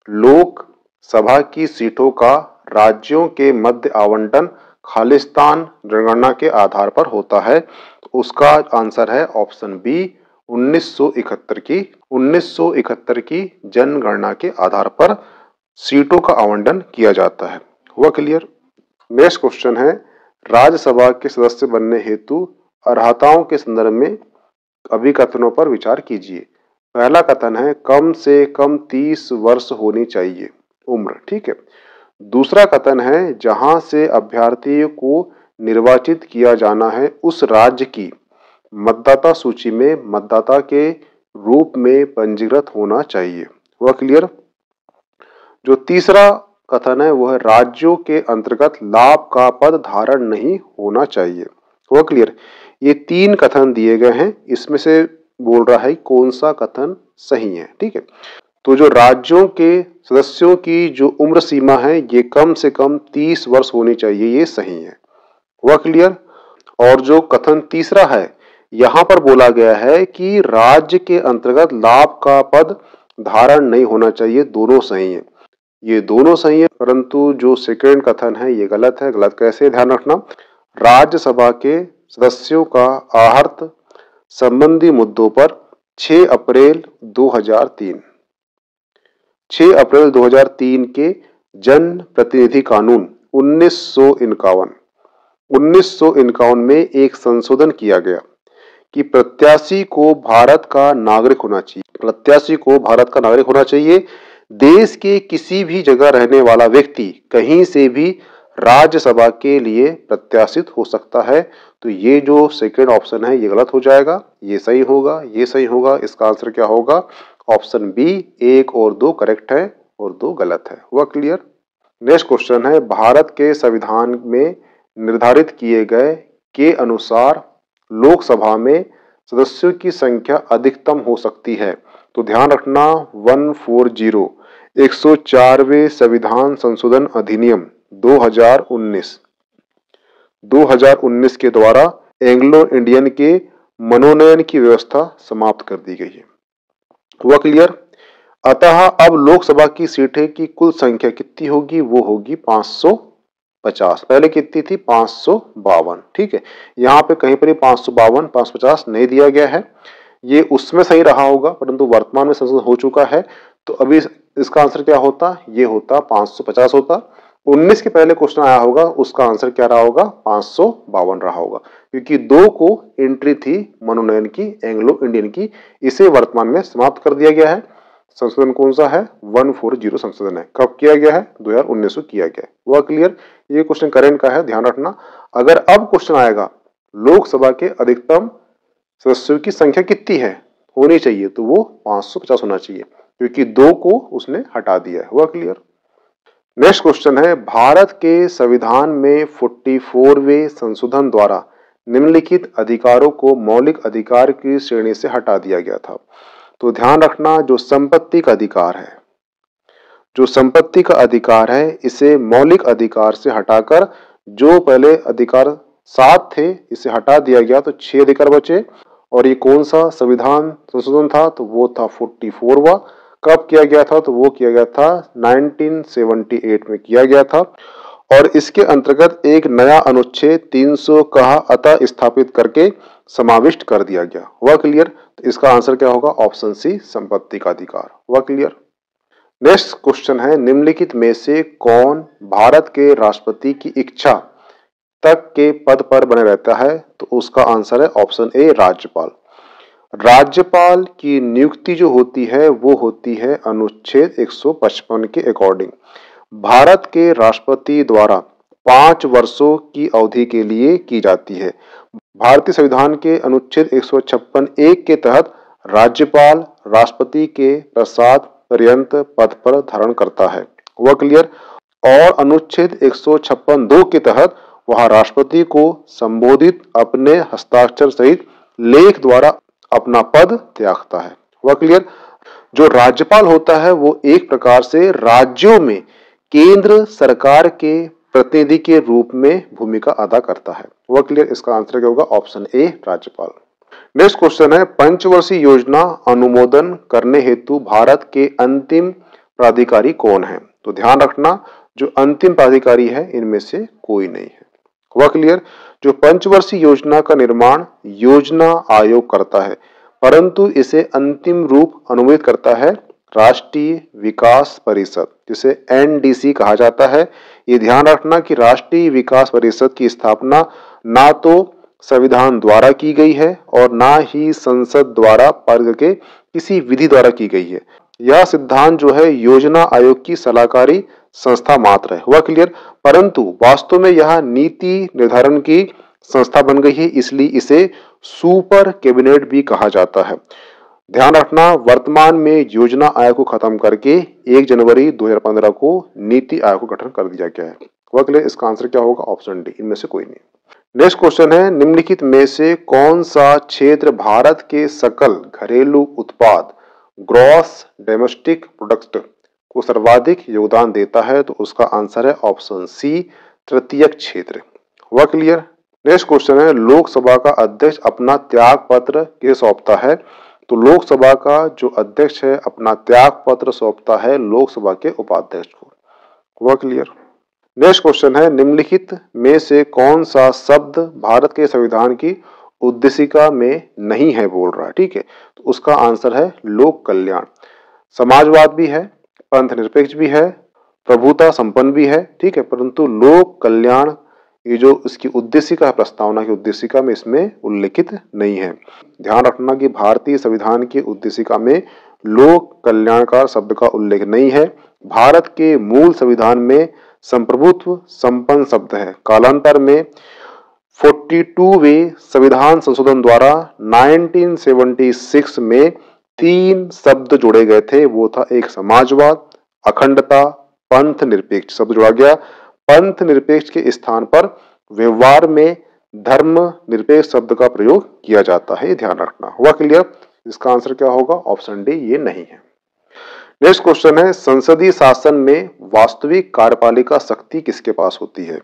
लोक सभा की सीटों का राज्यों के मध्य आवंटन खालिस्तान जनगणना के आधार पर होता है। तो उसका आंसर है ऑप्शन बी, 1971 की जनगणना के आधार पर सीटों का आवंटन किया जाता है, हुआ क्लियर। नेक्स्ट क्वेश्चन है, राज्यसभा के सदस्य बनने हेतु अर्हताओं के संदर्भ में अभिकथनों पर विचार कीजिए। पहला कथन है, कम से कम 30 वर्ष होनी चाहिए उम्र, ठीक है। दूसरा कथन है, जहां से अभ्यर्थियों को निर्वाचित किया जाना है उस राज्य की मतदाता सूची में मतदाता के रूप में पंजीकृत होना चाहिए, वह क्लियर। जो तीसरा कथन है वह राज्यों के अंतर्गत लाभ का पद धारण नहीं होना चाहिए, वह क्लियर। ये 3 कथन दिए गए हैं, इसमें से बोल रहा है कौन सा कथन सही है, ठीक है। तो जो राज्यों के सदस्यों की जो उम्र सीमा है ये कम से कम 30 वर्ष होनी चाहिए, ये सही है, वह क्लियर। और जो कथन तीसरा है, यहां पर बोला गया है कि राज्य के अंतर्गत लाभ का पद धारण नहीं होना चाहिए, दोनों सही है, ये दोनों सही है। परंतु जो सेकंड कथन है ये गलत है। गलत कैसे? ध्यान रखना, राज्यसभा के सदस्यों का आहर्त संबंधी मुद्दों पर 6 अप्रैल 2003 के जन प्रतिनिधि कानून 1951 में एक संशोधन किया गया कि प्रत्याशी को भारत का नागरिक होना चाहिए। देश के किसी भी जगह रहने वाला व्यक्ति कहीं से भी राज्यसभा के लिए प्रत्याशित हो सकता है। तो ये जो सेकंड ऑप्शन है ये गलत हो जाएगा, ये सही होगा, ये सही होगा। इसका आंसर क्या होगा? ऑप्शन बी, 1 और 2 करेक्ट है और 2 गलत है, हुआ क्लियर। नेक्स्ट क्वेश्चन है, भारत के संविधान में निर्धारित किए गए के अनुसार लोकसभा में सदस्यों की संख्या अधिकतम हो सकती है। तो ध्यान रखना, 140 104वें संविधान संशोधन अधिनियम 2019 के द्वारा एंग्लो इंडियन के मनोनयन की व्यवस्था समाप्त कर दी गई है। हुआ क्लियर? अतः अब लोकसभा की सीटें की कुल संख्या कितनी होगी? वो होगी 550। पहले कितनी थी? 552। ठीक है, यहाँ पे कहीं पर 552 550 नहीं दिया गया है, ये उसमें सही रहा होगा, परंतु वर्तमान में संशोधन हो चुका है, तो अभी इसका आंसर क्या होता? ये होता 550 होता। 19 के पहले क्वेश्चन आया होगा, उसका आंसर क्या रहा होगा? 552 रहा होगा, क्योंकि 2 को एंट्री थी मनोनयन की, एंग्लो इंडियन की, इसे वर्तमान में समाप्त कर दिया गया है। संशोधन कौन सा है? 140 संशोधन है। कब किया गया है? 2019 में किया गया है। हुआ क्लियर? ये क्वेश्चन करेंट का है, ध्यान रखना। अगर अब क्वेश्चन आएगा लोकसभा के अधिकतम सदस्यों की संख्या कितनी है होनी चाहिए, तो वो 550 होना चाहिए, क्योंकि 2 को उसने हटा दिया है। हुआ क्लियर? नेक्स्ट क्वेश्चन है, भारत के संविधान में 44वें संशोधन द्वारा निम्नलिखित अधिकारों को मौलिक अधिकार की श्रेणी से हटा दिया गया था। तो ध्यान रखना, जो संपत्ति का अधिकार है, जो संपत्ति का अधिकार है, इसे मौलिक अधिकार से हटाकर जो पहले अधिकार 7 थे इसे हटा दिया गया, तो 6 अधिकार बचे। और ये कौन सा संविधान संशोधन था? तो वो था 44वां। कब किया गया था? तो वो किया गया था 1978 में किया गया था, और इसके अंतर्गत एक नया अनुच्छेद 300 का अतः स्थापित करके समाविष्ट कर दिया गया। हुआ क्लियर? तो इसका आंसर क्या होगा? ऑप्शन सी, संपत्ति का अधिकार। हुआ क्लियर? नेक्स्ट क्वेश्चन है, निम्नलिखित में से कौन भारत के राष्ट्रपति की इच्छा तक के पद पर बने रहता है? तो उसका आंसर है ऑप्शन ए, राज्यपाल। राज्यपाल की नियुक्ति जो होती है वो होती है अनुच्छेद 155 के अकॉर्डिंग। भारत के राष्ट्रपति द्वारा 5 वर्षों की अवधि के लिए की जाती है। भारतीय संविधान के अनुच्छेद 156(1) के तहत राज्यपाल राष्ट्रपति के प्रसाद पर्यंत पद पर धारण करता है। हुआ क्लियर? और अनुच्छेद 156(2) के तहत वह राष्ट्रपति को संबोधित अपने हस्ताक्षर सहित लेख द्वारा अपना पद त्यागता है। हुआ क्लियर? जो राज्यपाल होता है वो एक प्रकार से राज्यों में केंद्र सरकार के प्रतिनिधि के रूप में भूमिका अदा करता है। हुआ क्लियर? इसका आंसर क्या होगा? ऑप्शन ए, राज्यपाल। नेक्स्ट क्वेश्चन है, पंचवर्षीय योजना अनुमोदन करने हेतु भारत के अंतिम प्राधिकारी कौन है? तो ध्यान रखना, जो अंतिम प्राधिकारी है इनमें से कोई नहीं है। हुआ क्लियर? जो पंचवर्षीय योजना का निर्माण योजना आयोग करता है, परंतु इसे अंतिम रूप अनुमोदित करता है राष्ट्रीय विकास परिषद, जिसे एनडीसी कहा जाता है। ये ध्यान रखना कि राष्ट्रीय विकास परिषद की स्थापना ना तो संविधान द्वारा की गई है और ना ही संसद द्वारा पारित के किसी विधि द्वारा की गई है। यह सिद्धांत जो है योजना आयोग की सलाहकारी संस्था मात्र है। हुआ क्लियर? परंतु वास्तव में यह नीति निर्धारण की संस्था बन गई है, इसलिए इसे सुपर कैबिनेट भी कहा जाता है। ध्यान रखना, वर्तमान में योजना आयोग को खत्म करके 1 जनवरी 2015 को नीति आयोग को गठन कर दिया गया है। हुआ क्लियर? इसका आंसर क्या होगा? ऑप्शन डी, इनमें से कोई नहीं। नेक्स्ट क्वेश्चन है, निम्नलिखित में से कौन सा क्षेत्र भारत के सकल घरेलू उत्पाद ग्रॉस डोमेस्टिक प्रोडक्ट को सर्वाधिक योगदान देता है? तो उसका आंसर है ऑप्शन सी, तृतीयक क्षेत्र। हुआ क्लियर? नेक्स्ट क्वेश्चन है, लोकसभा का अध्यक्ष अपना त्याग पत्र किसे सौंपता है? तो लोकसभा का जो अध्यक्ष है अपना त्याग पत्र सौंपता है लोकसभा के उपाध्यक्ष को। हुआ क्लियर? नेक्स्ट क्वेश्चन है, निम्नलिखित में से कौन सा शब्द भारत के संविधान की उद्देशिका में नहीं है बोल रहा है? ठीक है, तो उसका आंसर है लोक कल्याण। समाजवाद भी है, पंथ निरपेक्ष भी है, प्रभुता संपन्न भी है, ठीक है, परंतु लोक कल्याण ये जो इसकी उद्देशिका है, प्रस्तावना की उद्देशिका में इसमें उल्लेखित नहीं है। ध्यान रखना कि भारतीय संविधान की उद्देशिका में लोक कल्याणकार शब्द का उल्लेख नहीं है। भारत के मूल संविधान में संप्रभुत्व संपन्न शब्द है। कालांतर में 42वें संविधान संशोधन द्वारा 1976 में 3 शब्द जोड़े गए थे, वो था एक समाजवाद, अखंडता, पंथ निरपेक्ष शब्द जोड़ा गया। पंथ निरपेक्ष के स्थान पर व्यवहार में धर्म निरपेक्ष शब्द का प्रयोग किया जाता है, ध्यान रखना। हुआ क्लियर? इसका आंसर क्या होगा? ऑप्शन डी, ये नहीं है। नेक्स्ट क्वेश्चन है, संसदीय शासन में वास्तविक कार्यपालिका शक्ति किसके पास होती है?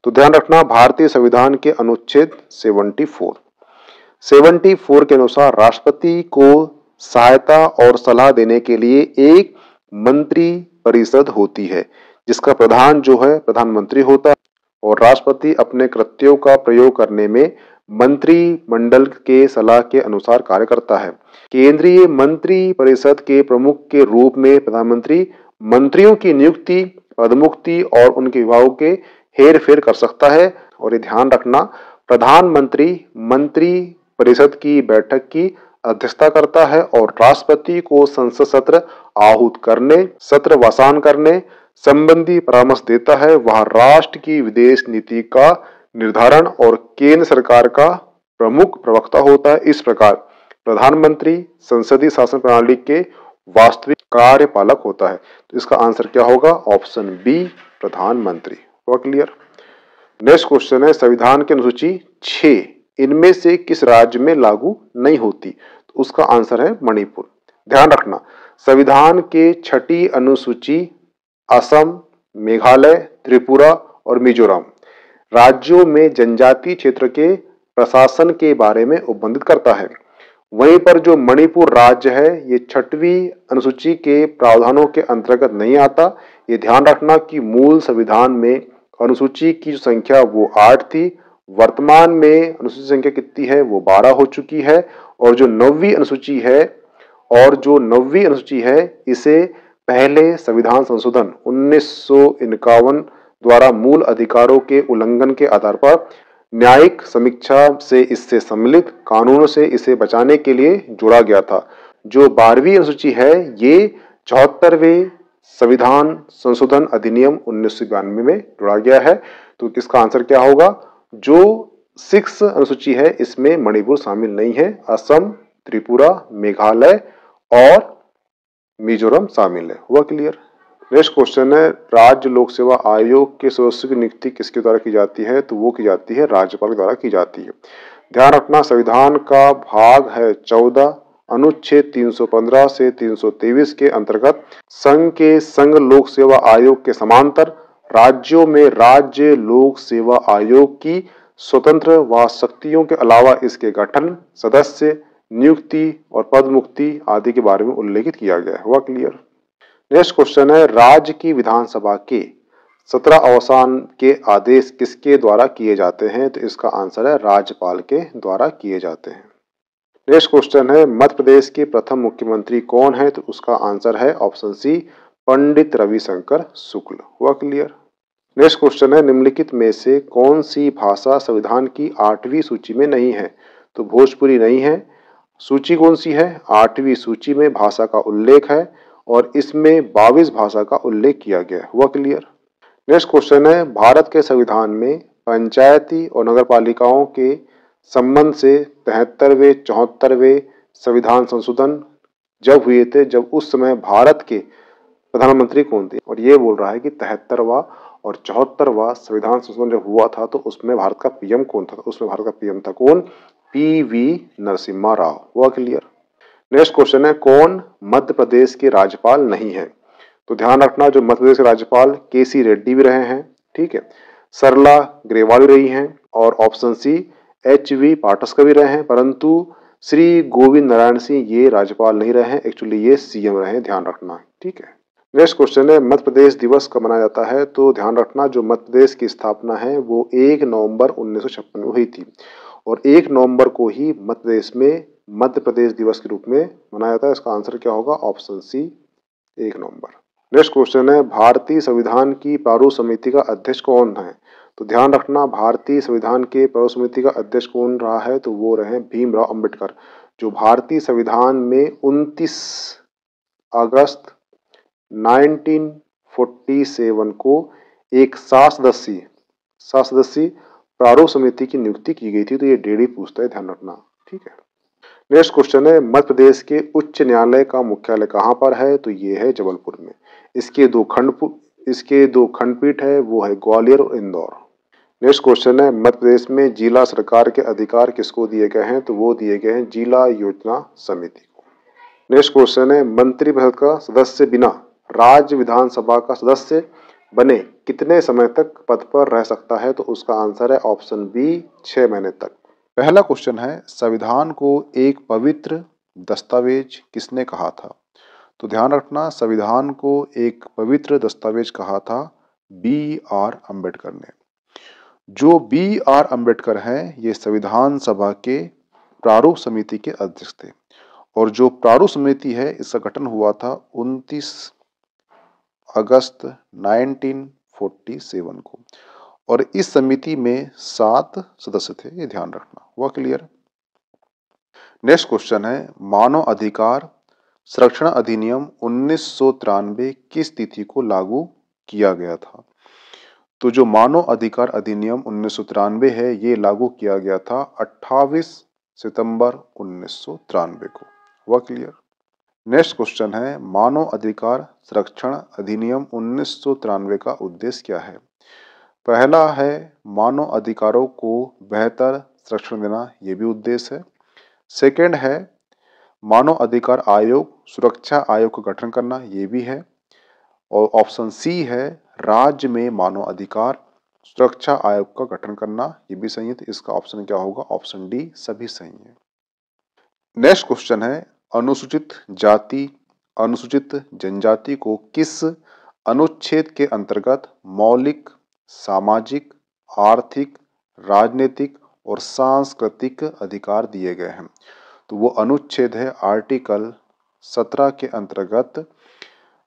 तो ध्यान रखना, भारतीय संविधान के अनुच्छेद 74 के अनुसार राष्ट्रपति को सहायता और सलाह देने के लिए एक मंत्री परिषद होती है, जिसका प्रधान जो है प्रधानमंत्री होता है और राष्ट्रपति अपने कृत्यों का प्रयोग करने में मंत्रिमंडल के सलाह के अनुसार कार्य करता है। केंद्रीय मंत्री परिषद के प्रमुख के रूप में प्रधानमंत्री मंत्रियों की नियुक्ति, पदमुक्ति और उनके विभागों के हेर फेर कर सकता है। और ये ध्यान रखना, प्रधानमंत्री मंत्री परिषद की बैठक की अध्यक्षता करता है और राष्ट्रपति को संसद सत्र आहूत करने, सत्र वसान करने संबंधी परामर्श देता है। वह राष्ट्र की विदेश नीति का निर्धारण और केंद्र सरकार का प्रमुख प्रवक्ता होता है। इस प्रकार प्रधानमंत्री संसदीय शासन प्रणाली के वास्तविक कार्यपालक होता है। तो इसका आंसर क्या होगा? ऑप्शन बी, प्रधानमंत्री। हुआ क्लियर? नेक्स्ट क्वेश्चन है, संविधान की अनुसूची 6 इनमें से किस राज्य में लागू नहीं होती? तो उसका आंसर है मणिपुर। ध्यान रखना, संविधान के 6ठी अनुसूची असम, मेघालय, त्रिपुरा और मिजोरम राज्यों में जनजातीय क्षेत्र के प्रशासन के बारे में उपबंधित करता है। वहीं पर जो मणिपुर राज्य है ये 6वीं अनुसूची के प्रावधानों के अंतर्गत नहीं आता। ये ध्यान रखना कि मूल संविधान में अनुसूची की संख्या वो 8 थी, वर्तमान में अनुसूची संख्या कितनी है? वो 12 हो चुकी है। और जो 9वीं अनुसूची है इसे पहले संविधान संशोधन 1951 द्वारा मूल अधिकारों के उल्लंघन के आधार पर न्यायिक समीक्षा से इससे सम्मिलित कानूनों से इसे बचाने के लिए जोड़ा गया था। जो 12वीं अनुसूची है ये 74वें संविधान संशोधन अधिनियम 1992 में जोड़ा गया है। तो इसका आंसर क्या होगा? जो 6 अनुसूची है इसमें मणिपुर शामिल नहीं है, असम, त्रिपुरा, मेघालय और मिजोरम शामिल है। हुआ क्लियर? नेक्स्ट क्वेश्चन है, राज्य लोक सेवा आयोग के सदस्यों की नियुक्ति किसके द्वारा की जाती है? तो वो की जाती है राज्यपाल के द्वारा की जाती है। ध्यान रखना, संविधान का भाग है 14 अनुच्छेद 315 से 323 के अंतर्गत संघ के संघ लोक सेवा आयोग के समांतर राज्यों में राज्य लोक सेवा आयोग की स्वतंत्र व शक्तियों के अलावा इसके गठन, सदस्य नियुक्ति और पदमुक्ति आदि के बारे में उल्लेखित किया गया है। हुआ क्लियर? नेक्स्ट क्वेश्चन है, राज्य की विधानसभा के 17 अवसान के आदेश किसके द्वारा किए जाते हैं? तो इसका आंसर है राज्यपाल के द्वारा किए जाते हैं। नेक्स्ट क्वेश्चन है, मध्य प्रदेश के प्रथम मुख्यमंत्री कौन है? तो उसका आंसर है ऑप्शन सी, पंडित रविशंकर शुक्ल। हुआ क्लियर? नेक्स्ट क्वेश्चन है, निम्नलिखित में से कौन सी भाषा संविधान की 8वीं सूची में नहीं है? तो भोजपुरी नहीं है। सूची कौन सी है? 8वीं सूची में भाषा का उल्लेख है और इसमें 22 भाषा का उल्लेख किया गया। हुआ क्लियर? नेक्स्ट क्वेश्चन है, भारत के संविधान में पंचायती और नगर पालिकाओं के संबंध से 73वें 74वें संविधान संशोधन जब हुए थे, जब उस समय भारत के प्रधानमंत्री कौन थे? और ये बोल रहा है कि 73वां और 74वां संविधान संशोधन जब हुआ था तो उसमें भारत का पीएम कौन था? उसमें भारत का पीएम था कौन? पीवी नरसिम्हा राव। हुआ क्लियर? नेक्स्ट क्वेश्चन है, कौन मध्य प्रदेश के राज्यपाल नहीं है? तो ध्यान रखना, जो मध्य प्रदेश के राज्यपाल केसी रेड्डी भी रहे हैं, ठीक है, सरला ग्रेवाल भी रही हैं और ऑप्शन सी एच.वी. पाटस्कर भी रहे हैं, परंतु श्री गोविंद नारायण सिंह ये राज्यपाल नहीं रहे हैं, एक्चुअली ये सीएम रहे हैं। ध्यान रखना, ठीक है। नेक्स्ट क्वेश्चन है, मध्य प्रदेश दिवस कब मनाया जाता है? तो ध्यान रखना, जो मध्य प्रदेश की स्थापना है वो 1 नवंबर 1956 में हुई थी और 1 नवंबर को ही मध्य प्रदेश में मध्य प्रदेश दिवस के रूप में मनाया जाता है। इसका आंसर क्या होगा? ऑप्शन सी, 1 नवंबर। नेक्स्ट क्वेश्चन है, भारतीय संविधान की प्रारूप समिति का अध्यक्ष कौन है? तो ध्यान रखना, भारतीय संविधान के प्रारूप समिति का अध्यक्छ कौन रहा है? तो वो रहे भीमराव अंबेडकर, जो भारतीय संविधान में 29 अगस्त 1947 को एक 7 सदस्यीय प्रारूप समिति की नियुक्ति की गई थी। तो ये डेली पूछता है, ध्यान रखना, ठीक है। नेक्स्ट क्वेश्चन है, मध्य प्रदेश के उच्च न्यायालय का मुख्यालय कहाँ पर है? तो ये है जबलपुर में। इसके दो खंडपीठ है, वो है ग्वालियर और इंदौर। नेक्स्ट क्वेश्चन है, मध्य प्रदेश में जिला सरकार के अधिकार किसको दिए गए हैं? तो वो दिए गए हैं जिला योजना समिति को। नेक्स्ट क्वेश्चन है, मंत्रिपरिषद का सदस्य बिना राज्य विधानसभा का सदस्य बने कितने समय तक पद पर रह सकता है? तो उसका आंसर है ऑप्शन बी, 6 महीने तक। पहला क्वेश्चन है, संविधान को एक पवित्र दस्तावेज किसने कहा था? तो ध्यान रखना, संविधान को एक पवित्र दस्तावेज कहा था B.R. अम्बेडकर ने। जो B.R. अम्बेडकर हैं, ये संविधान सभा के प्रारूप समिति के अध्यक्ष थे और जो प्रारूप समिति है इसका गठन हुआ था 29 अगस्त 1947 को और इस समिति में 7 सदस्य थे, ये ध्यान रखना। हुआ क्लियर? नेक्स्ट क्वेश्चन है, मानव अधिकार संरक्षण अधिनियम 1993 किस तिथि को लागू किया गया था? तो जो मानव अधिकार अधिनियम 1993 है, ये लागू किया गया था 28 सितंबर 1993 को। हुआ क्लियर? नेक्स्ट क्वेश्चन है, मानव अधिकार संरक्षण अधिनियम 1993 का उद्देश्य क्या है? पहला है मानव अधिकारों को बेहतर संरक्षण देना, ये भी उद्देश्य है। सेकंड है मानव अधिकार आयोग सुरक्षा आयोग का गठन करना, ये भी है। और ऑप्शन सी है राज्य में मानव अधिकार सुरक्षा आयोग का गठन करना, ये भी सही है। तो इसका ऑप्शन क्या होगा? ऑप्शन डी, सभी सही है। नेक्स्ट क्वेश्चन है, अनुसूचित जाति अनुसूचित जनजाति को किस अनुच्छेद के अंतर्गत मौलिक सामाजिक आर्थिक राजनीतिक और सांस्कृतिक अधिकार दिए गए हैं? तो वो अनुच्छेद है आर्टिकल 17 के अंतर्गत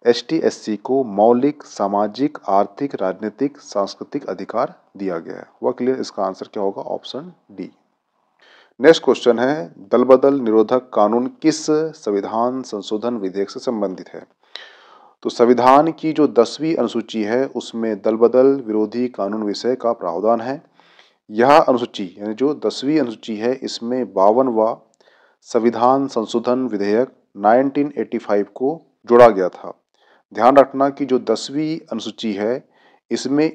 ST/SC को मौलिक सामाजिक आर्थिक राजनीतिक सांस्कृतिक अधिकार दिया गया है। वह क्लियर? इसका आंसर क्या होगा? Option D. नेक्स्ट क्वेश्चन है, दल बदल निरोधक कानून किस संविधान संशोधन विधेयक से संबंधित है? तो संविधान की जो 10वीं अनुसूची है उसमें दल बदल विरोधी कानून विषय का प्रावधान है। यह अनुसूची यानी जो 10वीं अनुसूची है इसमें 52वां संविधान संशोधन विधेयक 1985 को जोड़ा गया था। ध्यान रखना कि जो 10वीं अनुसूची है इसमें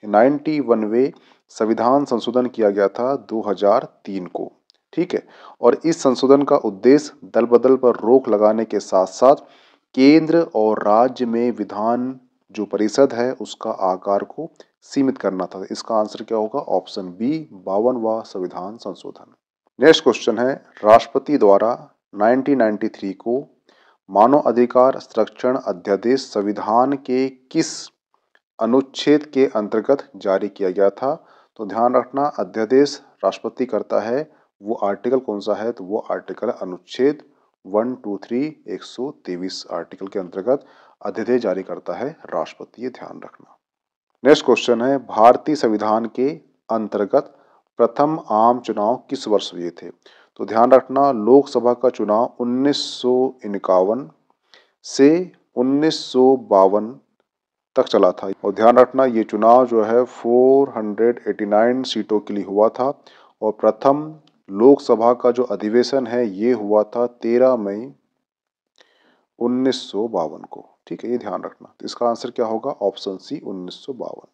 91वें संविधान संशोधन किया गया था 2003 को। ठीक है, और इस संशोधन का उद्देश्य दल बदल पर रोक लगाने के साथ साथ केंद्र और राज्य में विधान जो परिषद है उसका आकार को सीमित करना था। इसका आंसर क्या होगा? ऑप्शन बी, 52वां संविधान संशोधन। नेक्स्ट क्वेश्चन है, राष्ट्रपति द्वारा 1993 को मानव अधिकार संरक्षण अध्यादेश संविधान के किस अनुच्छेद के अंतर्गत जारी किया गया था? तो ध्यान रखना, अध्यादेश राष्ट्रपति करता है, वो आर्टिकल कौन सा है? तो वो आर्टिकल अनुच्छेद 123 123 आर्टिकल के अंतर्गत अध्यादेश जारी करता है राष्ट्रपति, ये ध्यान रखना। नेक्स्ट क्वेश्चन है, भारतीय संविधान के अंतर्गत प्रथम आम चुनाव किस वर्ष हुए थे? तो ध्यान रखना, लोकसभा का चुनाव 1951 से 1952 तक चला था और ध्यान रखना ये चुनाव जो है 489 सीटों के लिए हुआ था और प्रथम लोकसभा का जो अधिवेशन है ये हुआ था 13 मई 1952 को। ठीक है, ये ध्यान रखना। तो इसका आंसर क्या होगा? Option C, 1952।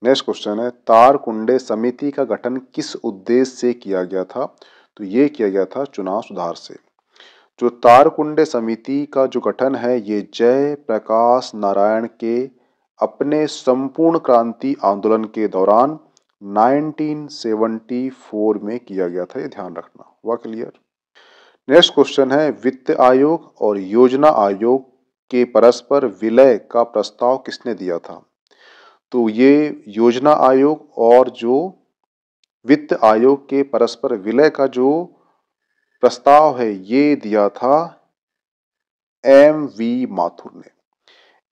नेक्स्ट क्वेश्चन है, तारकुंडे समिति का गठन किस उद्देश्य से किया गया था? तो ये किया गया था चुनाव सुधार से। जो तारकुंडे समिति का जो गठन है ये जय प्रकाश नारायण के अपने संपूर्ण क्रांति आंदोलन के दौरान 1974 में किया गया था, ये ध्यान रखना। हुआ क्लियर? नेक्स्ट क्वेश्चन है, वित्त आयोग और योजना आयोग के परस्पर विलय का प्रस्ताव किसने दिया था? तो ये योजना आयोग और जो वित्त आयोग के परस्पर विलय का जो प्रस्ताव है ये दिया था MV माथुर ने।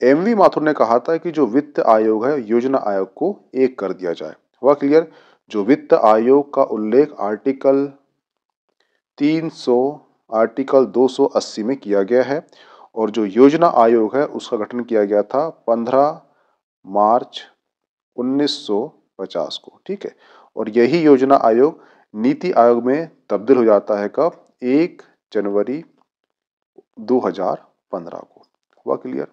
MV माथुर ने कहा था कि जो वित्त आयोग है योजना आयोग को एक कर दिया जाए। हुआ क्लियर? जो वित्त आयोग का उल्लेख आर्टिकल 280 में किया गया है और जो योजना आयोग है उसका गठन किया गया था 15 मार्च 1950 को। ठीक है, और यही योजना आयोग नीति आयोग में तब्दील हो जाता है कब? 1 जनवरी 2015 को। हुआ क्लियर?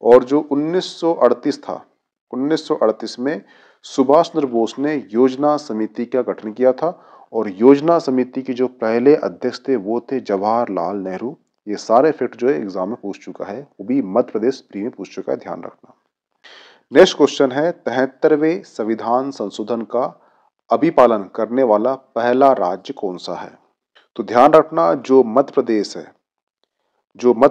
और जो 1938 था, 1938 में सुभाष चंद्र बोस ने योजना समिति का गठन किया था और योजना समिति के जो पहले अध्यक्ष थे वो थे जवाहरलाल नेहरू ये सारे फैक्ट जो है एग्जाम में पूछ चुका है, वो भी मध्य प्रदेश प्री में पूछ चुका है, ध्यान रखना। नेक्स्ट क्वेश्चन है 73वें संविधान संशोधन का अभिपालन करने वाला पहला राज्य कौन सा है? तो ध्यान रखना, जो मध्य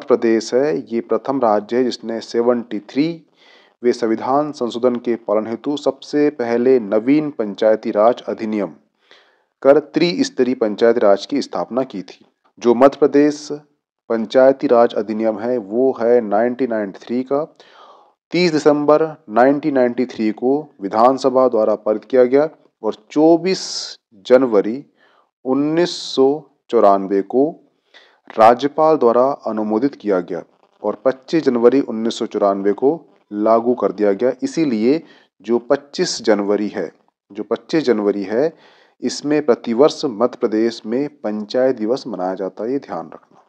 प्रदेश है ये प्रथम राज्य है जिसने 73वें संविधान संशोधन के पालन हेतु सबसे पहले नवीन पंचायती राज अधिनियम कर त्रिस्तरीय पंचायती राज की स्थापना की थी। जो मध्य प्रदेश पंचायती राज अधिनियम है वो है 1993 का। 30 दिसंबर 1993 को विधानसभा द्वारा पारित किया गया और 24 जनवरी 1994 को राज्यपाल द्वारा अनुमोदित किया गया और 25 जनवरी 1994 को लागू कर दिया गया। इसीलिए जो 25 जनवरी है इसमें प्रतिवर्ष मध्य प्रदेश में पंचायत दिवस मनाया जाता है, ये ध्यान रखना।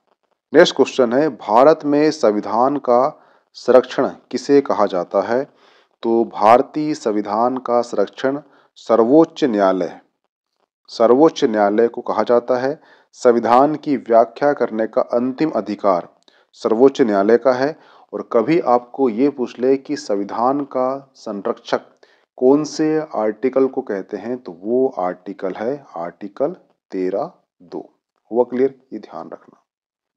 नेक्स्ट क्वेश्चन है भारत में संविधान का संरक्षण किसे कहा जाता है? तो भारतीय संविधान का संरक्षण सर्वोच्च न्यायालय को कहा जाता है। संविधान की व्याख्या करने का अंतिम अधिकार सर्वोच्च न्यायालय का है। और कभी आपको ये पूछ ले कि संविधान का संरक्षक कौन से आर्टिकल को कहते हैं, तो वो आर्टिकल है आर्टिकल 13(2). हुआ क्लियर? ये ध्यान रखना।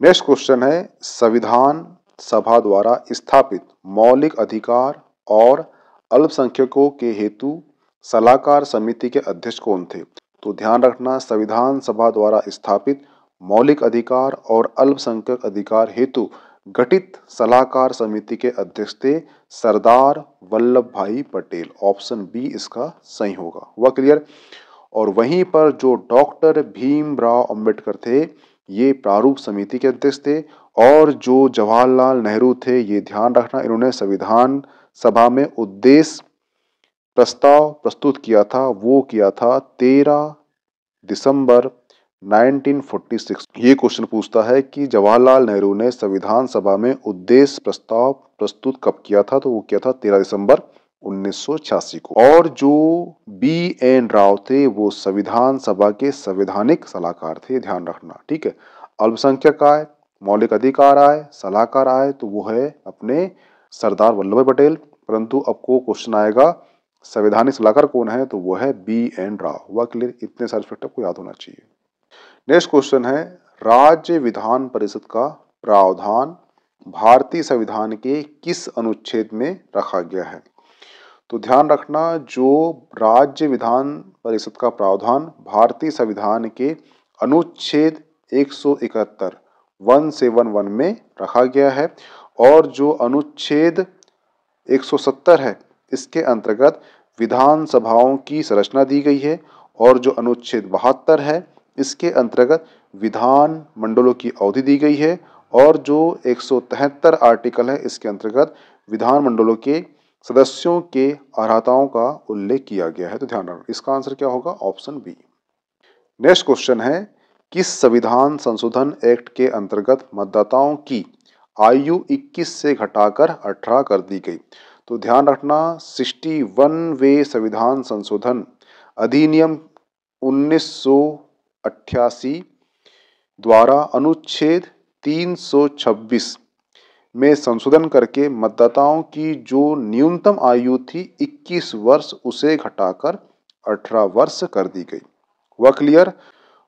नेक्स्ट क्वेश्चन है संविधान सभा द्वारा स्थापित मौलिक अधिकार और अल्पसंख्यकों के हेतु सलाहकार समिति के अध्यक्ष कौन थे? तो ध्यान रखना, संविधान सभा द्वारा स्थापित मौलिक अधिकार और अल्पसंख्यक अधिकार हेतु गठित सलाहकार समिति के अध्यक्ष थे सरदार वल्लभ भाई पटेल। ऑप्शन बी इसका सही होगा। हुआ क्लियर? और वहीं पर जो डॉक्टर भीमराव अंबेडकर थे ये प्रारूप समिति के अध्यक्ष थे। और जो जवाहरलाल नेहरू थे, ये ध्यान रखना, इन्होंने संविधान सभा में उद्देश्य प्रस्ताव प्रस्तुत किया था, वो किया था 13 दिसंबर 1946। ये क्वेश्चन पूछता है कि जवाहरलाल नेहरू ने संविधान सभा में उद्देश्य प्रस्ताव प्रस्तुत कब किया था? तो वो किया था 13 दिसंबर 1986 को। और जो BN राव थे वो संविधान सभा के संवैधानिक सलाहकार थे, ध्यान रखना, ठीक है। अल्पसंख्यक आए, मौलिक अधिकार आए, सलाहकार आए, तो वो है अपने सरदार वल्लभ भाई पटेल। परंतु आपको क्वेश्चन आएगा संवैधानिक सलाहकार कौन है, तो वो है BN राव। हुआ क्लियर? इतने सारे फैक्ट आपको याद होना चाहिए। नेक्स्ट क्वेश्चन है राज्य विधान परिषद का प्रावधान भारतीय संविधान के किस अनुच्छेद में रखा गया है? तो ध्यान रखना, जो राज्य विधान परिषद का प्रावधान भारतीय संविधान के अनुच्छेद 171 में रखा गया है। और जो अनुच्छेद 170 है इसके अंतर्गत विधानसभाओं की संरचना दी गई है। और जो अनुच्छेद 72 है इसके अंतर्गत विधान मंडलों की अवधि दी गई है। और जो 173 आर्टिकल है इसके अंतर्गत विधान मंडलों के सदस्यों के अर्हताओं का उल्लेख किया गया है। तो ध्यान रखना, इसका आंसर क्या होगा? Option B. नेक्स्ट क्वेश्चन है किस संविधान संशोधन एक्ट के अंतर्गत मतदाताओं की आयु 21 से घटाकर 18 कर दी गई? तो ध्यान रखना, 61वें संविधान संशोधन अधिनियम 1988 द्वारा अनुच्छेद 326 में संशोधन करके मतदाताओं की जो न्यूनतम आयु थी 21 वर्ष उसे घटाकर 18 वर्ष कर दी गई। हुआ क्लियर?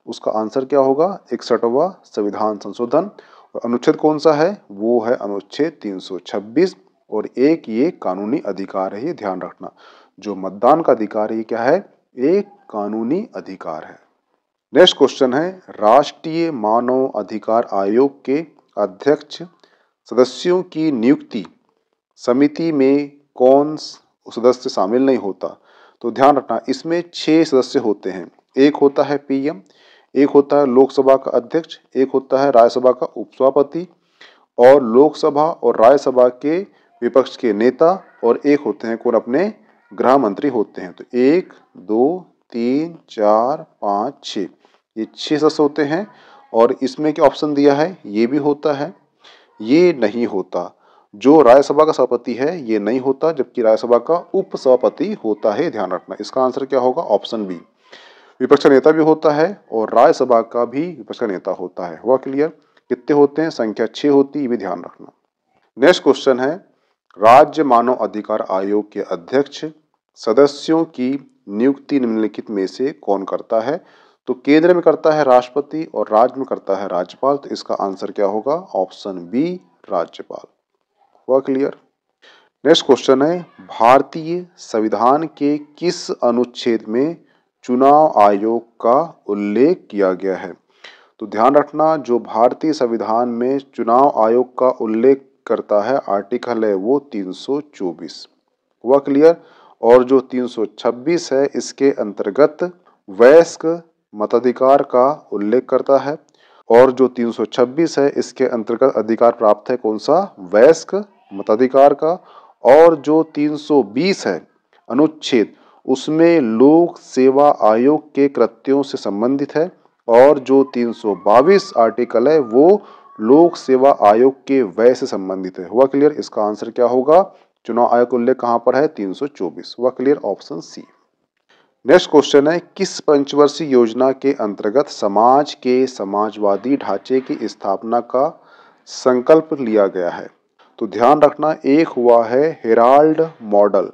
उसका आंसर क्या होगा? 61वां संविधान संशोधन। और अनुच्छेद कौन सा है? वो है अनुच्छेद 326। और एक ये कानूनी अधिकार है, ये ध्यान रखना, जो मतदान का अधिकार है ये क्या है? एक कानूनी अधिकार है। नेक्स्ट क्वेश्चन है राष्ट्रीय मानव अधिकार आयोग के अध्यक्ष सदस्यों की नियुक्ति समिति में कौन सदस्य शामिल नहीं होता? तो ध्यान रखना, इसमें 6 सदस्य होते हैं। एक होता है PM, एक होता है लोकसभा का अध्यक्ष, एक होता है राज्यसभा का उपसभापति, और लोकसभा और राज्यसभा के विपक्ष के नेता, और एक होते हैं कौन? अपने गृह मंत्री होते हैं। तो 1 2 3 4 5 6 ये 6 सदस्य होते हैं। और इसमें क्या ऑप्शन दिया है? ये भी होता है, ये नहीं होता। जो राज्यसभा का सभापति है ये नहीं होता, जबकि राज्यसभा का उपसभापति होता है, ध्यान रखना। इसका आंसर क्या होगा? Option B. विपक्ष का नेता भी होता है और राज्यसभा का भी विपक्ष का नेता होता है। हुआ क्लियर? कितने होते हैं? संख्या 6 होती है, ये भी ध्यान रखना। नेक्स्ट क्वेश्चन है, राज्य मानव अधिकार आयोग के अध्यक्ष सदस्यों की नियुक्ति निम्नलिखित में से कौन करता है? तो केंद्र में करता है राष्ट्रपति और राज्य में करता है राज्यपाल। तो इसका आंसर क्या होगा? ऑप्शन बी, राज्यपाल। हुआ क्लियर? नेक्स्ट क्वेश्चन है, भारतीय संविधान के किस अनुच्छेद में चुनाव आयोग का उल्लेख किया गया है? तो ध्यान रखना, जो भारतीय संविधान में चुनाव आयोग का उल्लेख करता है आर्टिकल है वो 324। हुआ क्लियर? और जो 326 है इसके अंतर्गत वयस्क मताधिकार का उल्लेख करता है, और जो 326 है इसके अंतर्गत अधिकार प्राप्त है कौन सा? वयस्क मताधिकार का। और जो 320 है अनुच्छेद, उसमें लोक सेवा आयोग के कृत्यों से संबंधित है, और जो 322 आर्टिकल है वो लोक सेवा आयोग के व्यय से संबंधित है। हुआ क्लियर? इसका आंसर क्या होगा? चुनाव आयोग का उल्लेख कहां पर है? 324। हुआ clear? Option C. Next question है, किस पंचवर्षीय योजना के अंतर्गत समाज के समाजवादी ढांचे की स्थापना का संकल्प लिया गया है? तो ध्यान रखना, एक हुआ है हेराल्ड मॉडल।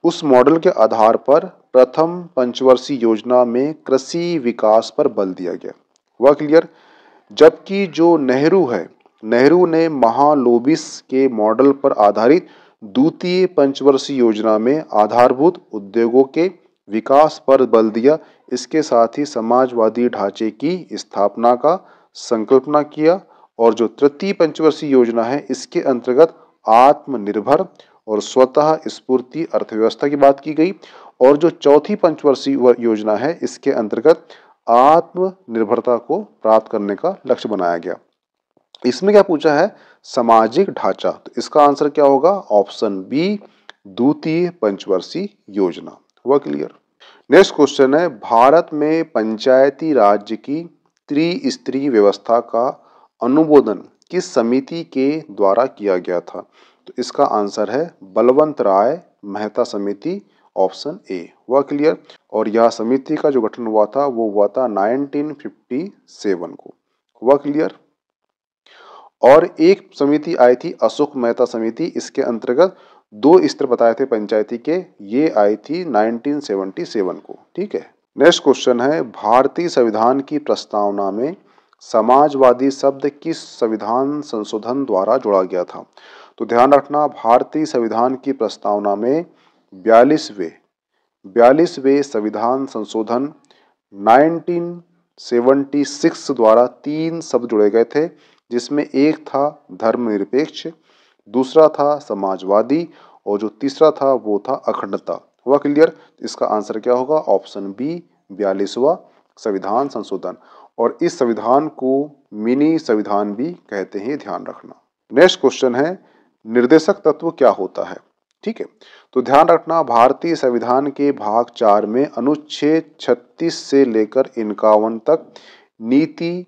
उस मॉडल के आधार पर प्रथम पंचवर्षीय योजना में कृषि विकास पर बल दिया गया। हुआ क्लियर? जबकि जो नेहरू है, नेहरू ने महालोबिस के मॉडल पर आधारित द्वितीय पंचवर्षीय योजना में आधारभूत उद्योगों के विकास पर बल दिया। इसके साथ ही समाजवादी ढांचे की स्थापना का संकल्पना किया। और जो तृतीय पंचवर्षीय योजना है इसके अंतर्गत आत्मनिर्भर और स्वतः स्फूर्ति अर्थव्यवस्था की बात की गई। और जो चौथी पंचवर्षीय योजना है इसके अंतर्गत आत्मनिर्भरता को प्राप्त करने का लक्ष्य बनाया गया। इसमें क्या पूछा है? सामाजिक ढांचा। तो इसका आंसर क्या होगा? ऑप्शन बी, द्वितीय पंचवर्षीय योजना। हुआ क्लियर? नेक्स्ट क्वेश्चन है, भारत में पंचायती राज की त्रिस्तरीय व्यवस्था का अनुमोदन किस समिति के द्वारा किया गया था? तो इसका आंसर है बलवंत राय मेहता समिति, ऑप्शन ए। हुआ क्लियर? और यह समिति का जो गठन हुआ था वो हुआ था 1957 को। हुआ क्लियर? और एक समिति आई थी अशोक मेहता समिति, इसके अंतर्गत 2 स्तर बताए थे पंचायती के, ये आई थी 1977 को। ठीक है। नेक्स्ट क्वेश्चन है, भारतीय संविधान की प्रस्तावना में समाजवादी शब्द किस संविधान संशोधन द्वारा जोड़ा गया था? तो ध्यान रखना, भारतीय संविधान की प्रस्तावना में 42वें संविधान संशोधन 1976 द्वारा 3 शब्द जोड़े गए थे, जिसमें एक था धर्मनिरपेक्ष, दूसरा था समाजवादी, और जो तीसरा था वो था अखंडता। हुआ क्लियर? इसका आंसर क्या होगा? ऑप्शन बी, 42वां संविधान संशोधन। और इस संविधान को मिनी संविधान भी कहते हैं, ध्यान रखना। नेक्स्ट क्वेश्चन है, निर्देशक तत्व क्या होता है? ठीक है, तो ध्यान रखना, भारतीय संविधान के भाग 4 में अनुच्छेद 36 से लेकर 51 तक नीति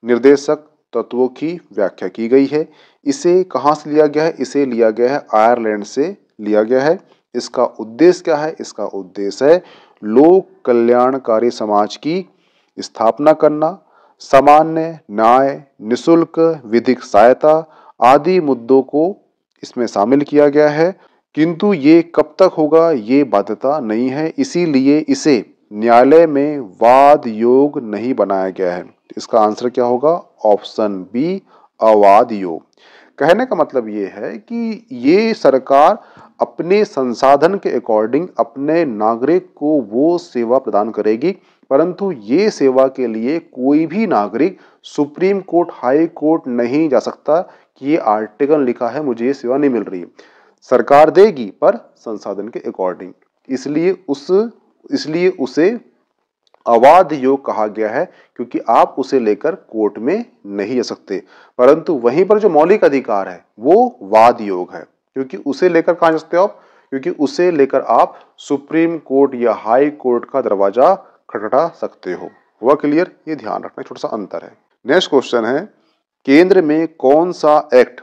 निर्देशक तत्वों की व्याख्या की गई है। इसे कहाँ से लिया गया है? इसे लिया गया है आयरलैंड से लिया गया है। इसका उद्देश्य क्या है? इसका उद्देश्य है लोक कल्याणकारी समाज की स्थापना करना, सामान्य न्याय, निशुल्क विधिक सहायता आदि मुद्दों को इसमें शामिल किया गया है। किंतु ये कब तक होगा ये बाध्यता नहीं है, इसीलिए इसे न्यायालय में वाद योग नहीं बनाया गया है। इसका आंसर क्या होगा? ऑप्शन बी, अवाद योग। कहने का मतलब ये है कि ये सरकार अपने संसाधन के अकॉर्डिंग अपने नागरिक को वो सेवा प्रदान करेगी, परंतु ये सेवा के लिए कोई भी नागरिक सुप्रीम कोर्ट, हाई कोर्ट नहीं जा सकता कि ये आर्टिकल लिखा है मुझे ये सेवा नहीं मिल रही। सरकार देगी पर संसाधन के अकॉर्डिंग, इसलिए उसे अवाद योग कहा गया है, क्योंकि आप उसे लेकर कोर्ट में नहीं जा सकते। परंतु वहीं पर जो मौलिक अधिकार है वो वाद योग है, क्योंकि उसे लेकर कहां जा सकते हो आप? क्योंकि उसे लेकर आप सुप्रीम कोर्ट या हाई कोर्ट का दरवाजा खटखटा सकते हो। हुआ क्लियर? ये ध्यान रखना, छोटा सा अंतर है। नेक्स्ट क्वेश्चन है, केंद्र में कौन सा एक्ट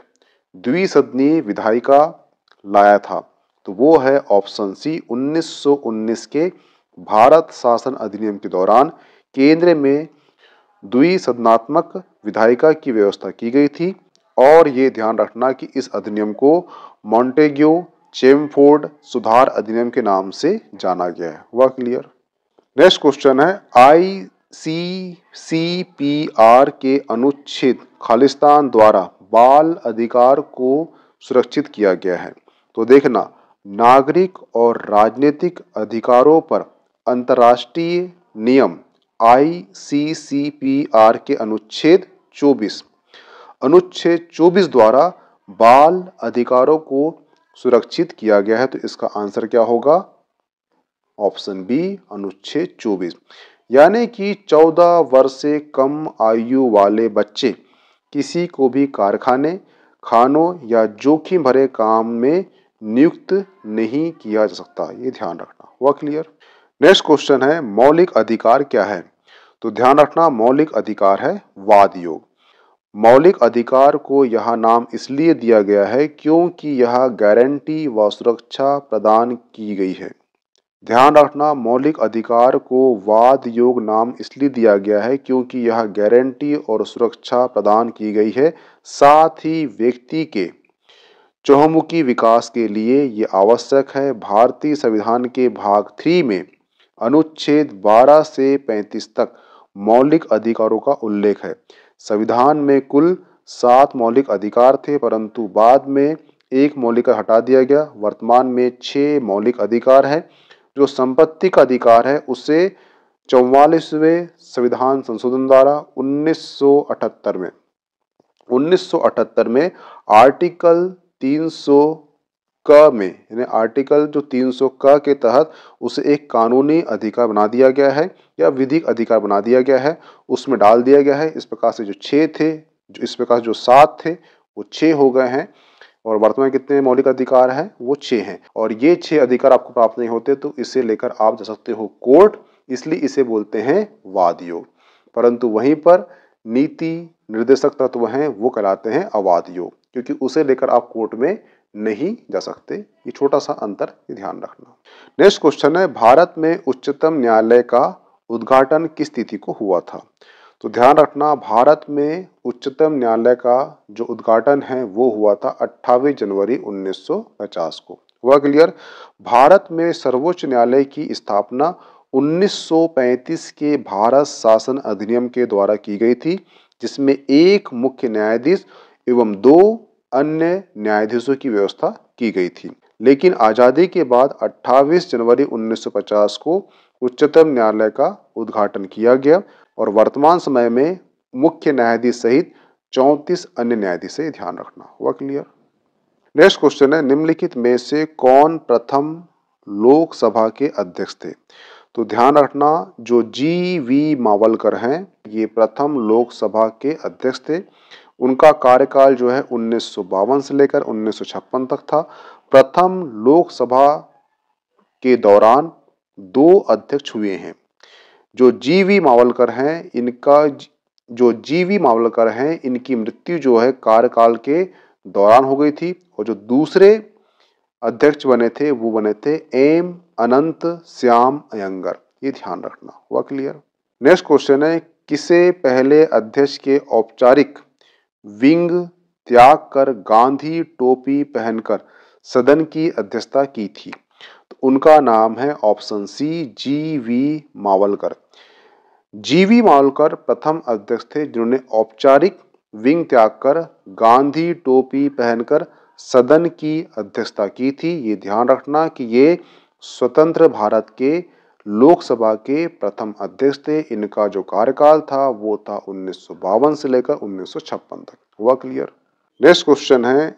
द्विसदनीय विधायिका लाया था? तो वो है ऑप्शन सी, 1919 के भारत शासन अधिनियम के दौरान केंद्र में द्विसदनात्मक विधायिका की व्यवस्था की गई थी। और ये ध्यान रखना कि इस अधिनियम को मॉन्टेग्यू चेमफोर्ड सुधार अधिनियम के नाम से जाना गया है। हुआ क्लियर? नेक्स्ट क्वेश्चन है, ICCPR के अनुच्छेद खालिस्तान द्वारा बाल अधिकार को सुरक्षित किया गया है। तो देखना, नागरिक और राजनीतिक अधिकारों पर अंतर्राष्ट्रीय नियम ICCPR के अनुच्छेद 24 द्वारा बाल अधिकारों को सुरक्षित किया गया है। तो इसका आंसर क्या होगा? ऑप्शन बी, अनुच्छेद 24। यानी कि 14 वर्ष से कम आयु वाले बच्चे किसी को भी कारखाने, खानों या जोखिम भरे काम में नियुक्त नहीं किया जा सकता। ये ध्यान रखना। हुआ क्लियर? नेक्स्ट क्वेश्चन है, मौलिक अधिकार क्या है? तो ध्यान रखना, मौलिक अधिकार है वाद योग। मौलिक अधिकार को यह नाम इसलिए दिया गया है क्योंकि यह गारंटी व सुरक्षा प्रदान की गई है। ध्यान रखना, मौलिक अधिकार को वाद योग नाम इसलिए दिया गया है क्योंकि यह गारंटी और सुरक्षा प्रदान की गई है। साथ ही व्यक्ति के चहुमुखी विकास के लिए ये आवश्यक है। भारतीय संविधान के भाग 3 में अनुच्छेद 12 से 35 तक मौलिक अधिकारों का उल्लेख है। संविधान में कुल 7 मौलिक अधिकार थे, परंतु बाद में एक मौलिक हटा दिया गया। वर्तमान में 6 मौलिक अधिकार है। जो संपत्ति का अधिकार है उसे 44वें संविधान संशोधन द्वारा 1978 में आर्टिकल 300 क में, यानी आर्टिकल जो 300 क के तहत उसे एक कानूनी अधिकार बना दिया गया है या विधिक अधिकार बना दिया गया है, उसमें डाल दिया गया है। इस प्रकार से जो 6 थे, इस प्रकार जो 7 थे वो 6 हो गए हैं। और वर्तमान कितने मौलिक अधिकार हैं? वो 6 हैं। और ये 6 अधिकार आपको प्राप्त नहीं होते तो इसे लेकर आप जा सकते हो कोर्ट, इसलिए इसे बोलते हैं वाद योग। परंतु वहीं पर नीति निर्देशक तत्व हैं वो कहलाते हैं अवाद योग, क्योंकि उसे लेकर आप कोर्ट में नहीं जा सकते। ये छोटा सा अंतर ये ध्यान रखना। नेक्स्ट क्वेश्चन है, भारत में उच्चतम न्यायालय का उद्घाटन किस तिथि को हुआ था? तो ध्यान रखना, भारत में उच्चतम न्यायालय का जो उद्घाटन है वो हुआ था 28 जनवरी 1950 को। हुआ क्लियर? भारत में सर्वोच्च न्यायालय की स्थापना 1935 के भारत शासन अधिनियम के द्वारा की गई थी, जिसमें एक मुख्य न्यायाधीश एवं 2 अन्य न्यायाधीशों की व्यवस्था की गई थी। लेकिन आज़ादी के बाद 28 जनवरी 1950 को उच्चतम न्यायालय का उद्घाटन किया गया और वर्तमान समय में मुख्य न्यायाधीश सहित 34 अन्य न्यायाधीश है। ध्यान रखना। हुआ क्लियर? नेक्स्ट क्वेश्चन है, निम्नलिखित में से कौन प्रथम लोकसभा के अध्यक्ष थे? तो ध्यान रखना, जो GV मावलकर हैं ये प्रथम लोकसभा के अध्यक्ष थे। उनका कार्यकाल जो है 1952 से लेकर 1956 तक था। प्रथम लोकसभा के दौरान 2 अध्यक्ष हुए हैं। जो GV मावलकर हैं इनकी मृत्यु जो है कार्यकाल के दौरान हो गई थी, और जो दूसरे अध्यक्ष बने थे वो बने थे M अनंत श्याम अयंगर। ये ध्यान रखना। हुआ क्लियर? नेक्स्ट क्वेश्चन है, किसे पहले अध्यक्ष के औपचारिक विंग त्याग कर गांधी टोपी पहनकर सदन की अध्यक्षता की थी? तो उनका नाम है ऑप्शन सी, GV मावलकर। GV मावलकर प्रथम अध्यक्ष थे जिन्होंने औपचारिक विंग त्याग कर गांधी टोपी पहनकर सदन की अध्यक्षता की थी। ये ध्यान रखना कि ये स्वतंत्र भारत के लोकसभा के प्रथम अध्यक्ष थे। इनका जो कार्यकाल था वो था 1952 से लेकर 1956 तक। हुआ क्लियर? नेक्स्ट क्वेश्चन है,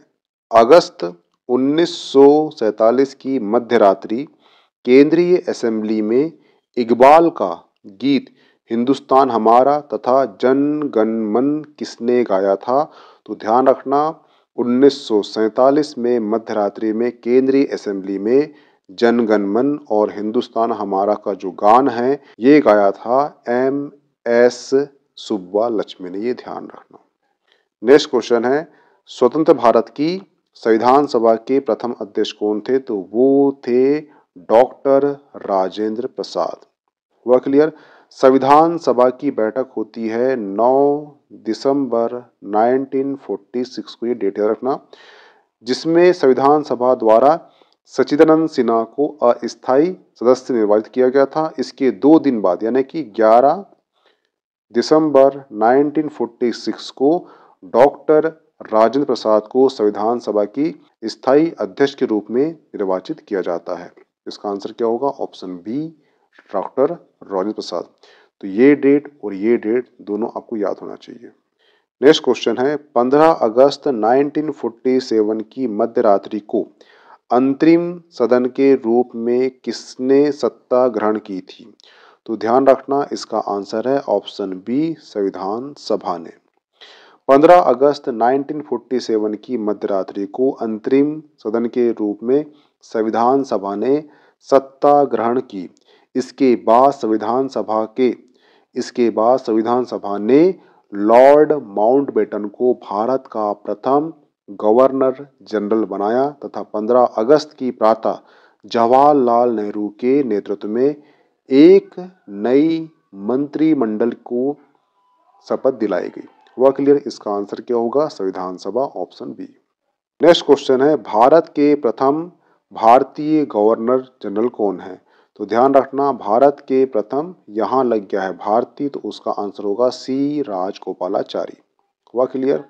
अगस्त 1947 की मध्य रात्रि केंद्रीय असेंबली में इकबाल का गीत हिंदुस्तान हमारा तथा जन गण मन किसने गाया था? तो ध्यान रखना, 1947 में मध्य रात्रि में केंद्रीय असेंबली में जन गण मन और हिंदुस्तान हमारा का जो गान है ये गाया था MS सुब्बा लक्ष्मी ने। ये ध्यान रखना। नेक्स्ट क्वेश्चन है, स्वतंत्र भारत की संविधान सभा के प्रथम अध्यक्ष कौन थे? तो वो थे डॉक्टर राजेंद्र प्रसाद। हुआ क्लियर? संविधान सभा की बैठक होती है 9 दिसंबर 1946 को, ये डेट याद रखना, जिसमें संविधान सभा द्वारा सच्चिदानंद सिन्हा को अस्थायी सदस्य निर्वाचित किया गया था। इसके 2 दिन बाद यानी कि 11 दिसंबर 1946 को डॉक्टर राजेंद्र प्रसाद को संविधान सभा की स्थायी अध्यक्ष के रूप में निर्वाचित किया जाता है। इसका आंसर क्या होगा? Option B, doctor Rajendra Prasad. तो ये डेट और ये डेट दोनों आपको याद होना चाहिए। नेक्स्ट क्वेश्चन है 15 अगस्त 1947 की मध्यरात्रि को अंतरिम सदन के रूप में किसने सत्ता ग्रहण की थी? तो ध्यान रखना, इसका आंसर है ऑप्शन बी, संविधान सभा ने। 15 अगस्त 1947 की मध्यरात्रि को अंतरिम सदन के रूप में संविधान सभा ने सत्ता ग्रहण की। इसके बाद संविधान सभा ने लॉर्ड माउंटबेटन को भारत का प्रथम गवर्नर जनरल बनाया तथा 15 अगस्त की प्रातः जवाहरलाल नेहरू के नेतृत्व में एक नई मंत्रिमंडल को शपथ दिलाई गई। वह क्लियर? इसका आंसर क्या होगा? संविधान सभा, ऑप्शन बी। नेक्स्ट क्वेश्चन है भारत के प्रथम भारतीय गवर्नर जनरल कौन है? तो ध्यान रखना, भारत के प्रथम, यहां लग गया है भारतीय, तो उसका आंसर होगा सी, राजगोपालाचारी। हुआ क्लियर?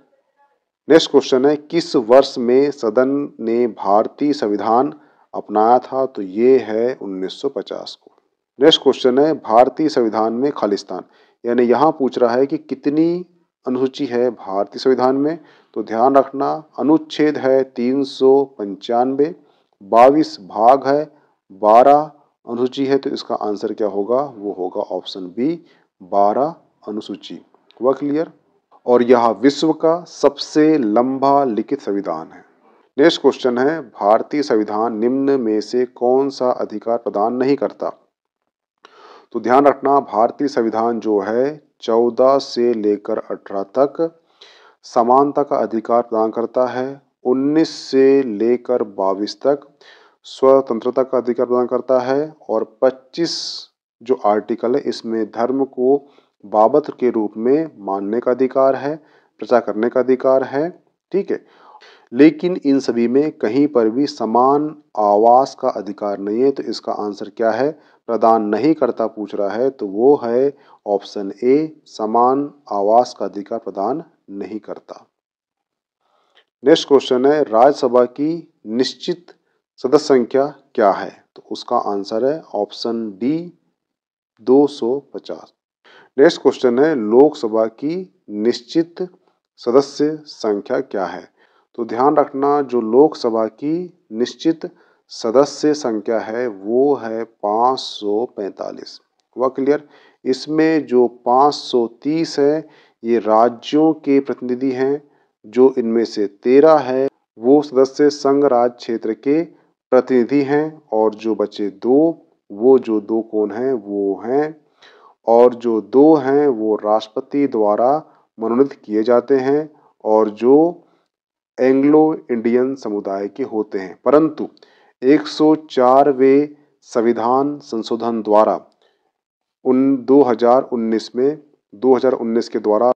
नेक्स्ट क्वेश्चन है किस वर्ष में सदन ने भारतीय संविधान अपनाया था? तो ये है 1950 को। नेक्स्ट क्वेश्चन है भारतीय संविधान में खालिस्तान, यानी यहाँ पूछ रहा है कि कितनी अनुसूची है भारतीय संविधान में। तो ध्यान रखना, अनुच्छेद है 395, 22 भाग है, 12 अनुसूची है। तो इसका आंसर क्या होगा? वो होगा ऑप्शन बी, 12 अनुसूची। हुआ क्लियर? और यह विश्व का सबसे लंबा लिखित संविधान है। नेक्स्ट क्वेश्चन है भारतीय संविधान निम्न में से कौन सा अधिकार प्रदान नहीं करता? तो ध्यान रखना, भारतीय संविधान जो है 14 से लेकर 18 तक समानता का अधिकार प्रदान करता है, 19 से लेकर 22 तक स्वतंत्रता का अधिकार प्रदान करता है, और 25 जो आर्टिकल है इसमें धर्म को बाबत के रूप में मानने का अधिकार है, प्रचार करने का अधिकार है। ठीक है, लेकिन इन सभी में कहीं पर भी समान आवास का अधिकार नहीं है। तो इसका आंसर क्या है? प्रदान नहीं करता पूछ रहा है, तो वो है ऑप्शन ए, समान आवास का अधिकार प्रदान नहीं करता। नेक्स्ट क्वेश्चन है राज्यसभा की निश्चित सदस्य संख्या क्या है? तो उसका आंसर है ऑप्शन डी, 250। नेक्स्ट क्वेश्चन है लोकसभा की निश्चित सदस्य संख्या क्या है? तो ध्यान रखना, जो लोकसभा की निश्चित सदस्य संख्या है वो है 545। हुआ क्लियर? इसमें जो 530 है ये राज्यों के प्रतिनिधि हैं, जो इनमें से 13 है वो सदस्य संघ राज्य क्षेत्र के प्रतिनिधि हैं, और जो बचे 2, वो जो 2 कौन हैं? वो हैं, और जो 2 हैं वो राष्ट्रपति द्वारा मनोनीत किए जाते हैं और जो एंग्लो इंडियन समुदाय के होते हैं। परंतु 104वें संविधान संशोधन द्वारा 2019 के द्वारा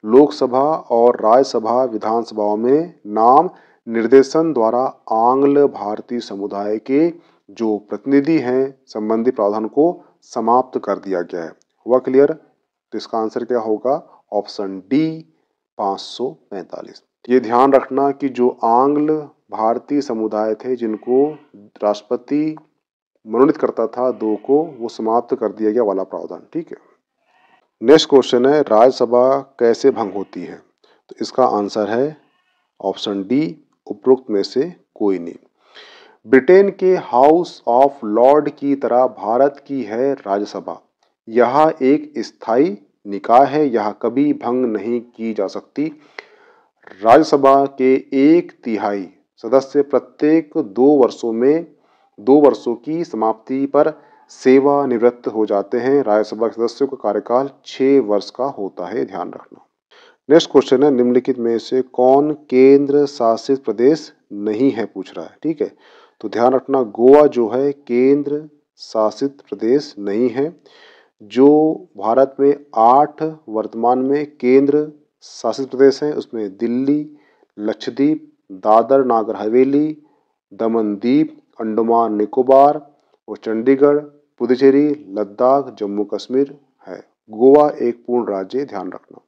लोकसभा और राज्यसभा विधानसभाओं में नाम निर्देशन द्वारा आंग्ल भारतीय समुदाय के जो प्रतिनिधि हैं संबंधी प्रावधान को समाप्त कर दिया गया है। हुआ क्लियर? तो इसका आंसर क्या होगा? Option D, 545। ये ध्यान रखना कि जो आंग्ल भारतीय समुदाय थे जिनको राष्ट्रपति मनोनीत करता था 2 को, वो समाप्त कर दिया गया वाला प्रावधान। ठीक है। नेक्स्ट क्वेश्चन है राज्यसभा कैसे भंग होती है? तो इसका आंसर है ऑप्शन डी, उपरोक्त में से कोई नहीं। ब्रिटेन के हाउस ऑफ लॉर्ड की तरह भारत की है राज्यसभा। यह एक स्थायी निकाय है, यह कभी भंग नहीं की जा सकती। राज्यसभा के 1/3 सदस्य प्रत्येक 2 वर्षों की समाप्ति पर सेवानिवृत्त हो जाते हैं। राज्यसभा के सदस्यों का कार्यकाल 6 वर्ष का होता है, ध्यान रखना। नेक्स्ट क्वेश्चन है निम्नलिखित में से कौन केंद्र शासित प्रदेश नहीं है पूछ रहा है। ठीक है, तो ध्यान रखना, गोवा जो है केंद्र शासित प्रदेश नहीं है। जो भारत में 8 वर्तमान में केंद्र शासित प्रदेश हैं, उसमें दिल्ली, लक्षद्वीप, दादर नागर हवेली, दमन दीप, अंडमान निकोबार और चंडीगढ़, पुडुचेरी, लद्दाख, जम्मू कश्मीर है। गोवा एक पूर्ण राज्य, ध्यान रखना।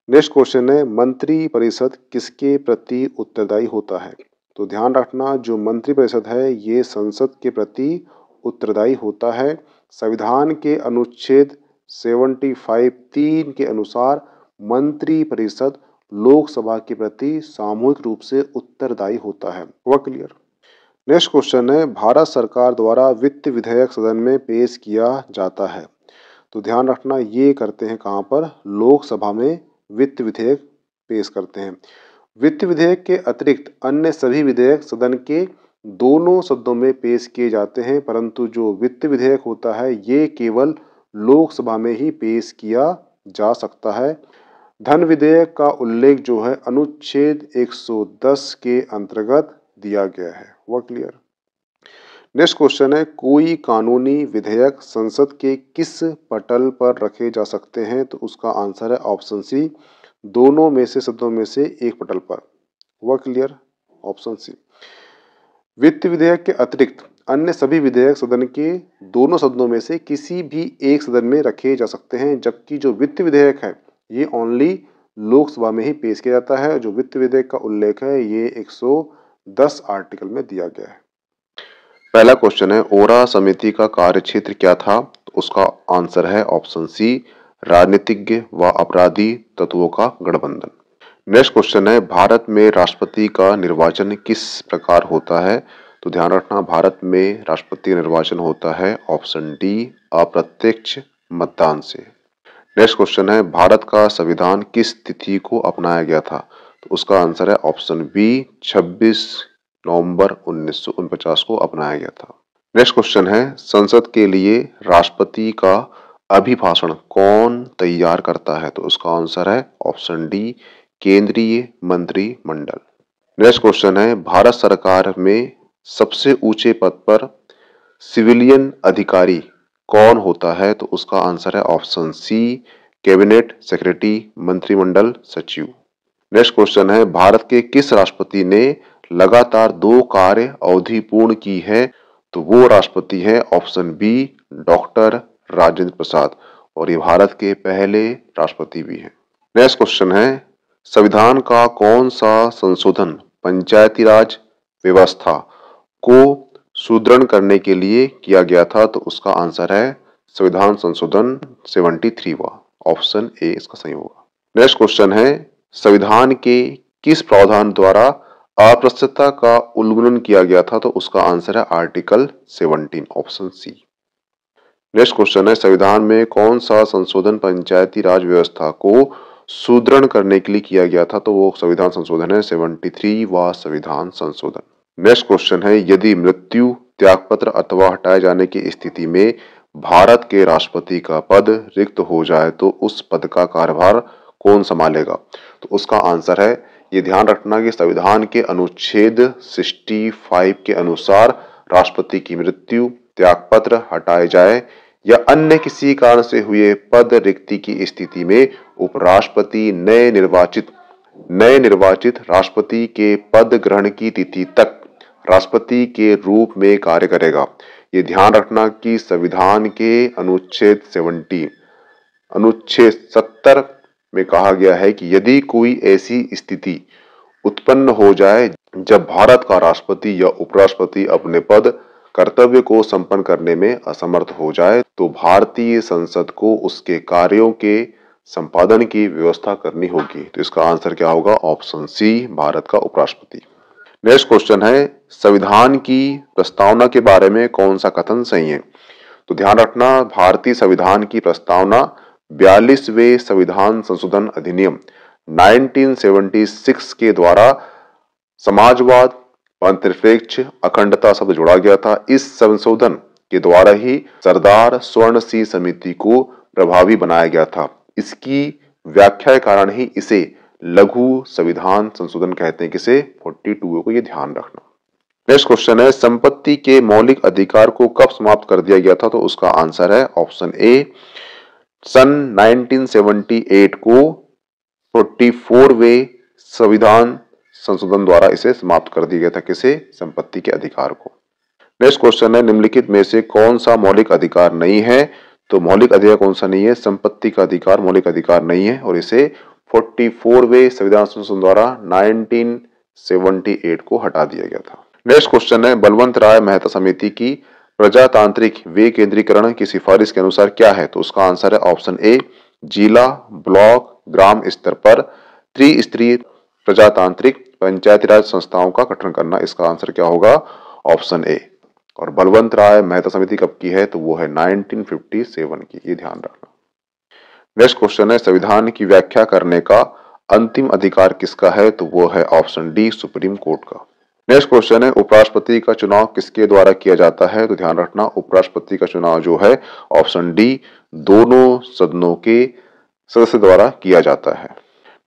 नेक्स्ट क्वेश्चन है, मंत्री परिषद किसके प्रति उत्तरदायी होता है? तो ध्यान रखना, जो मंत्री परिषद है ये संसद के प्रति उत्तरदायी होता है। संविधान के अनुच्छेद 75(3) के अनुसार मंत्री परिषद लोकसभा के प्रति सामूहिक रूप से उत्तरदायी होता है। वह क्लियर? नेक्स्ट क्वेश्चन है, भारत सरकार द्वारा वित्त विधेयक सदन में पेश किया जाता है। तो ध्यान रखना, ये करते हैं कहाँ पर? लोकसभा में वित्त विधेयक पेश करते हैं। वित्त विधेयक के अतिरिक्त अन्य सभी विधेयक सदन के दोनों सदनों में पेश किए जाते हैं, परंतु जो वित्त विधेयक होता है ये केवल लोकसभा में ही पेश किया जा सकता है। धन विधेयक का उल्लेख जो है अनुच्छेद 110 के अंतर्गत दिया गया है। वह क्लियर? नेक्स्ट क्वेश्चन है, कोई कानूनी विधेयक संसद के किस पटल पर रखे जा सकते हैं? तो उसका आंसर है ऑप्शन सी, दोनों में से सदनों में से एक पटल पर। वह क्लियर? ऑप्शन सी। वित्त विधेयक के अतिरिक्त अन्य सभी विधेयक सदन के दोनों सदनों में से किसी भी एक सदन में रखे जा सकते हैं, जबकि जो वित्त विधेयक है ये ओनली लोकसभा में ही पेश किया जाता है। जो वित्त विधेयक का उल्लेख है ये 110 आर्टिकल में दिया गया है। पहला क्वेश्चन है, ओरा समिति का कार्यक्षेत्र क्या था? तो उसका आंसर है ऑप्शन सी, राजनीतिज्ञ व अपराधी तत्वों का गठबंधन। नेक्स्ट क्वेश्चन है, भारत में राष्ट्रपति का निर्वाचन किस प्रकार होता है? तो ध्यान रखना, भारत में राष्ट्रपति निर्वाचन होता है ऑप्शन डी, अप्रत्यक्ष मतदान से। नेक्स्ट क्वेश्चन है, भारत का संविधान किस तिथि को अपनाया गया था? तो उसका आंसर है ऑप्शन बी, 26 नवंबर 1949 को अपनाया गया था। नेक्स्ट क्वेश्चन है, संसद के लिए राष्ट्रपति का अभिभाषण कौन तैयार करता है? तो उसका आंसर है ऑप्शन डी, केंद्रीय मंत्रिमंडल। नेक्स्ट क्वेश्चन है, भारत सरकार में सबसे ऊंचे पद पर सिविलियन अधिकारी कौन होता है? तो उसका आंसर है ऑप्शन सी, कैबिनेट सेक्रेटरी, मंत्रिमंडल सचिव। नेक्स्ट क्वेश्चन है, भारत के किस राष्ट्रपति ने लगातार 2 कार्य अवधि पूर्ण की है? तो वो राष्ट्रपति है option B, doctor Rajendra Prasad, और ये भारत के पहले राष्ट्रपति भी हैं। नेक्स्ट क्वेश्चन है, संविधान का कौन सा संशोधन पंचायती राज व्यवस्था को सुदृढ़ करने के लिए किया गया था? तो उसका आंसर है संविधान संशोधन 73वां, ऑप्शन ए इसका सही होगा। नेक्स्ट क्वेश्चन है, संविधान के किस प्रावधान द्वारा अप्रस्तुतता का उल्लंघन किया गया था? तो उसका आंसर है article 17, option C. Next question है, संविधान में कौन सा संशोधन पंचायती राज व्यवस्था को सुदृढ़ करने के लिए किया गया था? तो वो संविधान संशोधन है 73वां संविधान संशोधन। नेक्स्ट क्वेश्चन है, यदि मृत्यु, त्यागपत्र अथवा हटाए जाने की स्थिति में भारत के राष्ट्रपति का पद रिक्त हो जाए तो उस पद का कार्यभार कौन संभालेगा? तो उसका आंसर है, ये ध्यान रखना कि संविधान के अनुच्छेद 65 के अनुसार राष्ट्रपति की मृत्यु, त्यागपत्र हटाए जाए या अन्य किसी कारण से हुए पद रिक्ति की स्थिति में उपराष्ट्रपति नए निर्वाचित राष्ट्रपति के पद ग्रहण की तिथि तक राष्ट्रपति के रूप में कार्य करेगा। ये ध्यान रखना कि संविधान के अनुच्छेद 70 में कहा गया है कि यदि कोई ऐसी स्थिति उत्पन्न हो जाए जब भारत का राष्ट्रपति या उपराष्ट्रपति अपने पद कर्तव्य को संपन्न करने में असमर्थ हो जाए तो भारतीय संसद को उसके कार्यों के संपादन की व्यवस्था करनी होगी। तो इसका आंसर क्या होगा? ऑप्शन सी, भारत का उपराष्ट्रपति। नेक्स्ट क्वेश्चन है, संविधान की प्रस्तावना के बारे में कौन सा कथन सही है? तो ध्यान रखना, भारतीय संविधान की प्रस्तावना 42वें संविधान संशोधन अधिनियम 1976 के द्वारा समाजवाद, धर्मनिरपेक्ष, अखंडता शब्द जोड़ा गया था। इस संशोधन के द्वारा ही सरदार स्वर्ण सिंह समिति को प्रभावी बनाया गया था। इसकी व्याख्या के कारण ही इसे लघु संविधान संशोधन कहते हैं। किसे? 42 को, ये ध्यान रखना। नेक्स्ट क्वेश्चन है, संपत्ति के मौलिक अधिकार को कब समाप्त कर दिया गया था? तो उसका आंसर है ऑप्शन ए, सन 1978 को 44वें संविधान संशोधन द्वारा इसे समाप्त कर दिया गया था। किसे? संपत्ति के अधिकार को। नेक्स्ट क्वेश्चन है, निम्नलिखित में से कौन सा मौलिक अधिकार नहीं है? तो मौलिक अधिकार कौन सा नहीं है? संपत्ति का अधिकार मौलिक अधिकार नहीं है और इसे 44वें संविधान संशोधन द्वारा 1978 को हटा दिया गया था। नेक्स्ट क्वेश्चन है, बलवंत राय मेहता समिति की प्रजातांत्रिक विकेंद्रीकरण की सिफारिश के अनुसार क्या है? तो उसका आंसर है ऑप्शन ए, जिला, ब्लॉक, ग्राम स्तर पर त्रिस्तरीय प्रजातांत्रिक पंचायती राज संस्थाओं का गठन करना। इसका आंसर क्या होगा? Option A. और बलवंत राय मेहता समिति कब की है? तो वो है 1957 की, ये ध्यान रखना। नेक्स्ट क्वेश्चन है, संविधान की व्याख्या करने का अंतिम अधिकार किसका है? तो वो है ऑप्शन डी, सुप्रीम कोर्ट का। नेक्स्ट क्वेश्चन है, उपराष्ट्रपति का चुनाव किसके द्वारा किया जाता है? तो ध्यान रखना, उपराष्ट्रपति का चुनाव जो है ऑप्शन डी, दोनों सदनों के सदस्य द्वारा किया जाता है।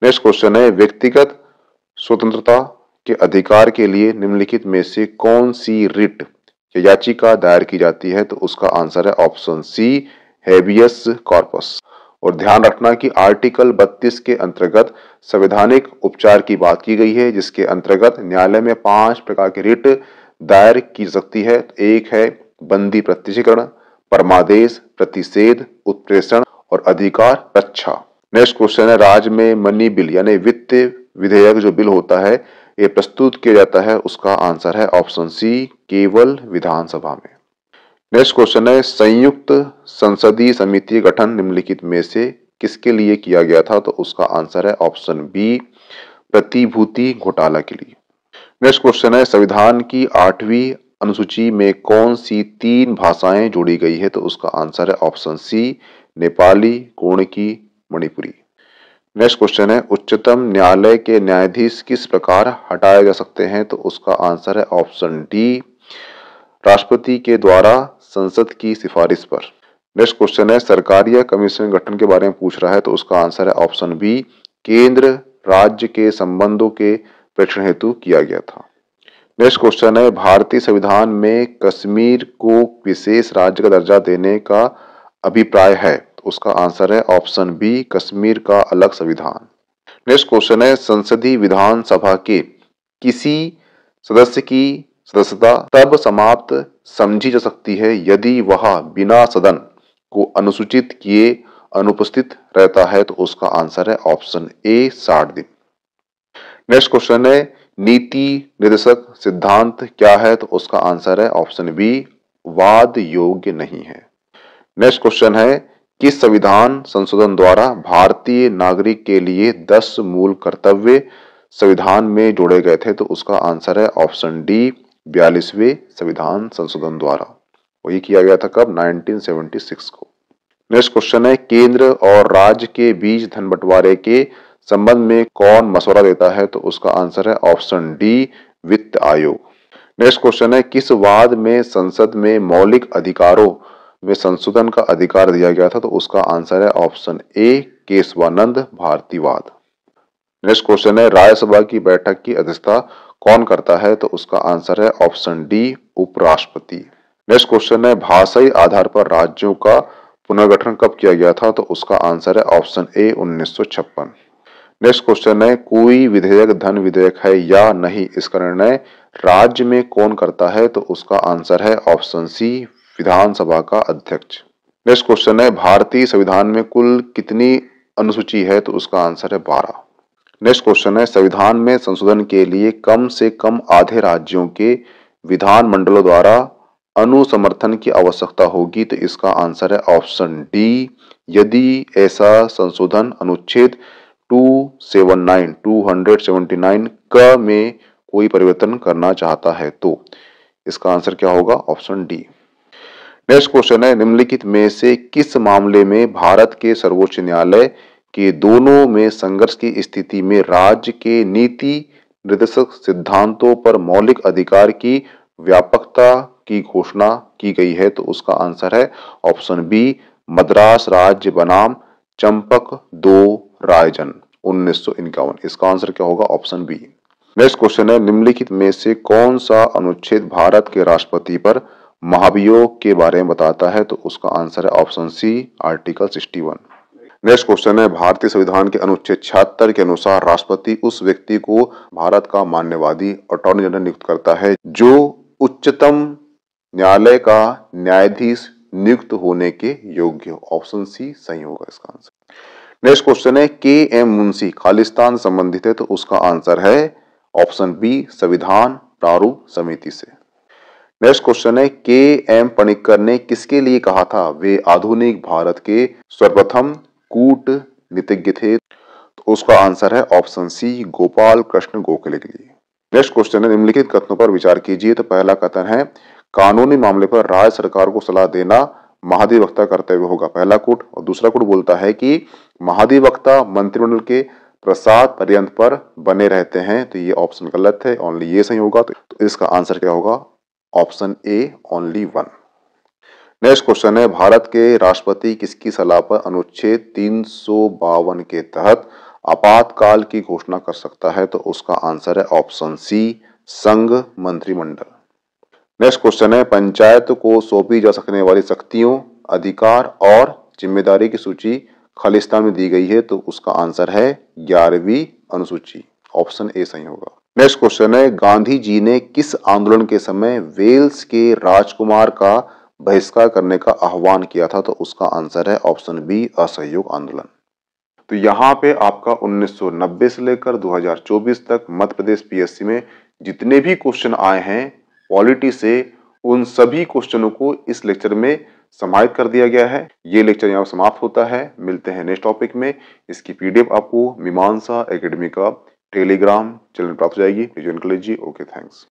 नेक्स्ट क्वेश्चन है, व्यक्तिगत स्वतंत्रता के अधिकार के लिए निम्नलिखित में से कौन सी रिट या याचिका दायर की जाती है? तो उसका आंसर है ऑप्शन सी, हेबियस कॉर्पस। और ध्यान रखना कि आर्टिकल 32 के अंतर्गत संवैधानिक उपचार की बात की गई है, जिसके अंतर्गत न्यायालय में 5 प्रकार की रिट दायर की सकती है। एक है बंदी प्रत्यक्षीकरण, परमादेश, प्रतिषेध, उत्प्रेषण और अधिकार रक्षा। नेक्स्ट क्वेश्चन है, राज्य में मनी बिल यानी वित्त विधेयक जो बिल होता है ये प्रस्तुत किया जाता है। उसका आंसर है ऑप्शन सी, केवल विधानसभा में। नेक्स्ट क्वेश्चन है, संयुक्त संसदीय समिति गठन निम्नलिखित में से किसके लिए किया गया था? तो उसका आंसर है ऑप्शन बी, प्रतिभूति घोटाला के लिए। नेक्स्ट क्वेश्चन है, संविधान की 8वीं अनुसूची में कौन सी 3 भाषाएं जोड़ी गई है? तो उसका आंसर है option C, Nepali, Konkani, Manipuri. Next question है, उच्चतम न्यायालय के न्यायाधीश किस प्रकार हटाए जा सकते हैं? तो उसका आंसर है ऑप्शन डी, राष्ट्रपति के द्वारा संसद की सिफारिश पर। नेक्स्ट क्वेश्चन है, सरकारीय कमीशन गठन के बारे में पूछ रहा है। तो उसका आंसर है ऑप्शन बी, केंद्र राज्य के संबंधों के परीक्षण हेतु किया गया था। नेक्स्ट क्वेश्चन है, भारतीय संविधान में कश्मीर को विशेष राज्य का दर्जा देने का अभिप्राय है। तो उसका आंसर है ऑप्शन बी, कश्मीर का अलग संविधान। नेक्स्ट क्वेश्चन है, संसदीय विधानसभा के किसी सदस्य की सदस्यता तब समाप्त समझी जा सकती है यदि वह बिना सदन को अनुसूचित किए अनुपस्थित रहता है। तो उसका आंसर है ऑप्शन ए, 60 दिन। नेक्स्ट क्वेश्चन है, नीति निर्देशक सिद्धांत क्या है? तो उसका आंसर है ऑप्शन बी, वाद योग्य नहीं है। नेक्स्ट क्वेश्चन है, किस संविधान संशोधन द्वारा भारतीय नागरिक के लिए 10 मूल कर्तव्य संविधान में जोड़े गए थे? तो उसका आंसर है ऑप्शन डी, 42वें संविधान संशोधन द्वारा। वही किया गया था कब? 1976 को। नेक्स्ट क्वेश्चन है, केंद्र और राज्य के बीच धन बंटवारे के संबंध में कौन मसौदा देता है? तो उसका आंसर है ऑप्शन डी, वित्त आयोग। नेक्स्ट क्वेश्चन है, किस वाद में संसद में मौलिक अधिकारों में संशोधन का अधिकार दिया गया था? तो उसका आंसर है ऑप्शन ए, केशवानंद भारती वाद। नेक्स्ट क्वेश्चन है, राज्यसभा की बैठक की अध्यक्षता कौन करता है? तो उसका आंसर है ऑप्शन डी, उपराष्ट्रपति। नेक्स्ट क्वेश्चन है, भाषाई आधार पर राज्यों का पुनर्गठन कब किया गया था? तो उसका आंसर है ऑप्शन ए, 1956। नेक्स्ट क्वेश्चन है, कोई विधेयक धन विधेयक है या नहीं, इसका निर्णय राज्य में कौन करता है? तो उसका आंसर है ऑप्शन सी, विधानसभा का अध्यक्ष। नेक्स्ट क्वेश्चन है, भारतीय संविधान में कुल कितनी अनुसूची है? तो उसका आंसर है 12। नेक्स्ट क्वेश्चन है, संविधान में संशोधन के लिए कम से कम आधे राज्यों के विधानमंडलों द्वारा अनुसमर्थन की आवश्यकता होगी। तो इसका आंसर है ऑप्शन डी, यदि ऐसा संशोधन अनुच्छेद 279 क में कोई परिवर्तन करना चाहता है। तो इसका आंसर क्या होगा? Option D. नेक्स्ट क्वेश्चन है, निम्नलिखित में से किस मामले में भारत के सर्वोच्च न्यायालय के दोनों में संघर्ष की स्थिति में राज्य के नीति निर्देशक सिद्धांतों पर मौलिक अधिकार की व्यापकता की घोषणा की गई है? तो उसका आंसर है ऑप्शन बी, मद्रास राज्य बनाम चंपक 2 रायजन 1951। इसका आंसर क्या होगा? Option B. नेक्स्ट क्वेश्चन है, निम्नलिखित में से कौन सा अनुच्छेद भारत के राष्ट्रपति पर महाभियोग के बारे में बताता है? तो उसका आंसर है option C, article 61। Next question है, भारतीय संविधान के अनुच्छेद 76 के अनुसार राष्ट्रपति उस व्यक्ति को भारत का मान्यवादी अटॉर्नी जनरल नियुक्त करता है जो उच्चतम न्यायालय का न्यायाधीश नियुक्त होने के योग्य हो। ऑप्शन सी सही होगा इसका आंसर। नेक्स्ट क्वेश्चन है, के एम मुंशी खालिस्तान संबंधित है? तो उसका आंसर है ऑप्शन बी, संविधान प्रारूप समिति से। नेक्स्ट क्वेश्चन है, के एम पणिक्कर ने किसके लिए कहा था वे आधुनिक भारत के सर्वप्रथम कूटनीतिज्ञ थे? तो उसका आंसर है ऑप्शन सी, गोपाल कृष्ण गोखले के लिए। नेक्स्ट क्वेश्चन है, निम्नलिखित कथनों पर विचार कीजिए। तो पहला कथन है, कानूनी मामले पर राज्य सरकार को सलाह देना महाधिवक्ता कर्तव्य होगा, पहला कोट। और दूसरा कोट बोलता है कि महाधिवक्ता मंत्रिमंडल के प्रसाद पर्यंत पर बने रहते हैं। तो ये ऑप्शन गलत है, ओनली ये सही होगा। तो इसका आंसर क्या होगा? Option A, only 1। Next question है, भारत के राष्ट्रपति किसकी सलाह पर अनुच्छेद 352 के तहत आपातकाल की घोषणा कर सकता है? तो उसका आंसर है ऑप्शन सी, संघ मंत्रिमंडल। नेक्स्ट क्वेश्चन है, पंचायत को सौंपी जा सकने वाली शक्तियों, अधिकार और जिम्मेदारी की सूची खालिस्तान में दी गई है। तो उसका आंसर है 11वीं अनुसूची, ऑप्शन ए सही होगा। नेक्स्ट क्वेश्चन है, गांधी जी ने किस आंदोलन के समय वेल्स के राजकुमार का बहिष्कार करने का आह्वान किया था? तो उसका आंसर है ऑप्शन बी, असहयोग आंदोलन। तो यहाँ पे आपका 1990 से लेकर 2024 तक मध्य प्रदेश पीएससी में जितने भी क्वेश्चन आए हैं पॉलिटी से, उन सभी क्वेश्चनों को इस लेक्चर में समाहित कर दिया गया है। ये लेक्चर यहाँ समाप्त होता है। मिलते हैं नेक्स्ट टॉपिक में। इसकी पीडीएफ आपको मीमांसा एकेडमी का टेलीग्राम चैनल प्राप्त हो जाएगी। ज्वाइन कर लीजिए। Okay, thanks.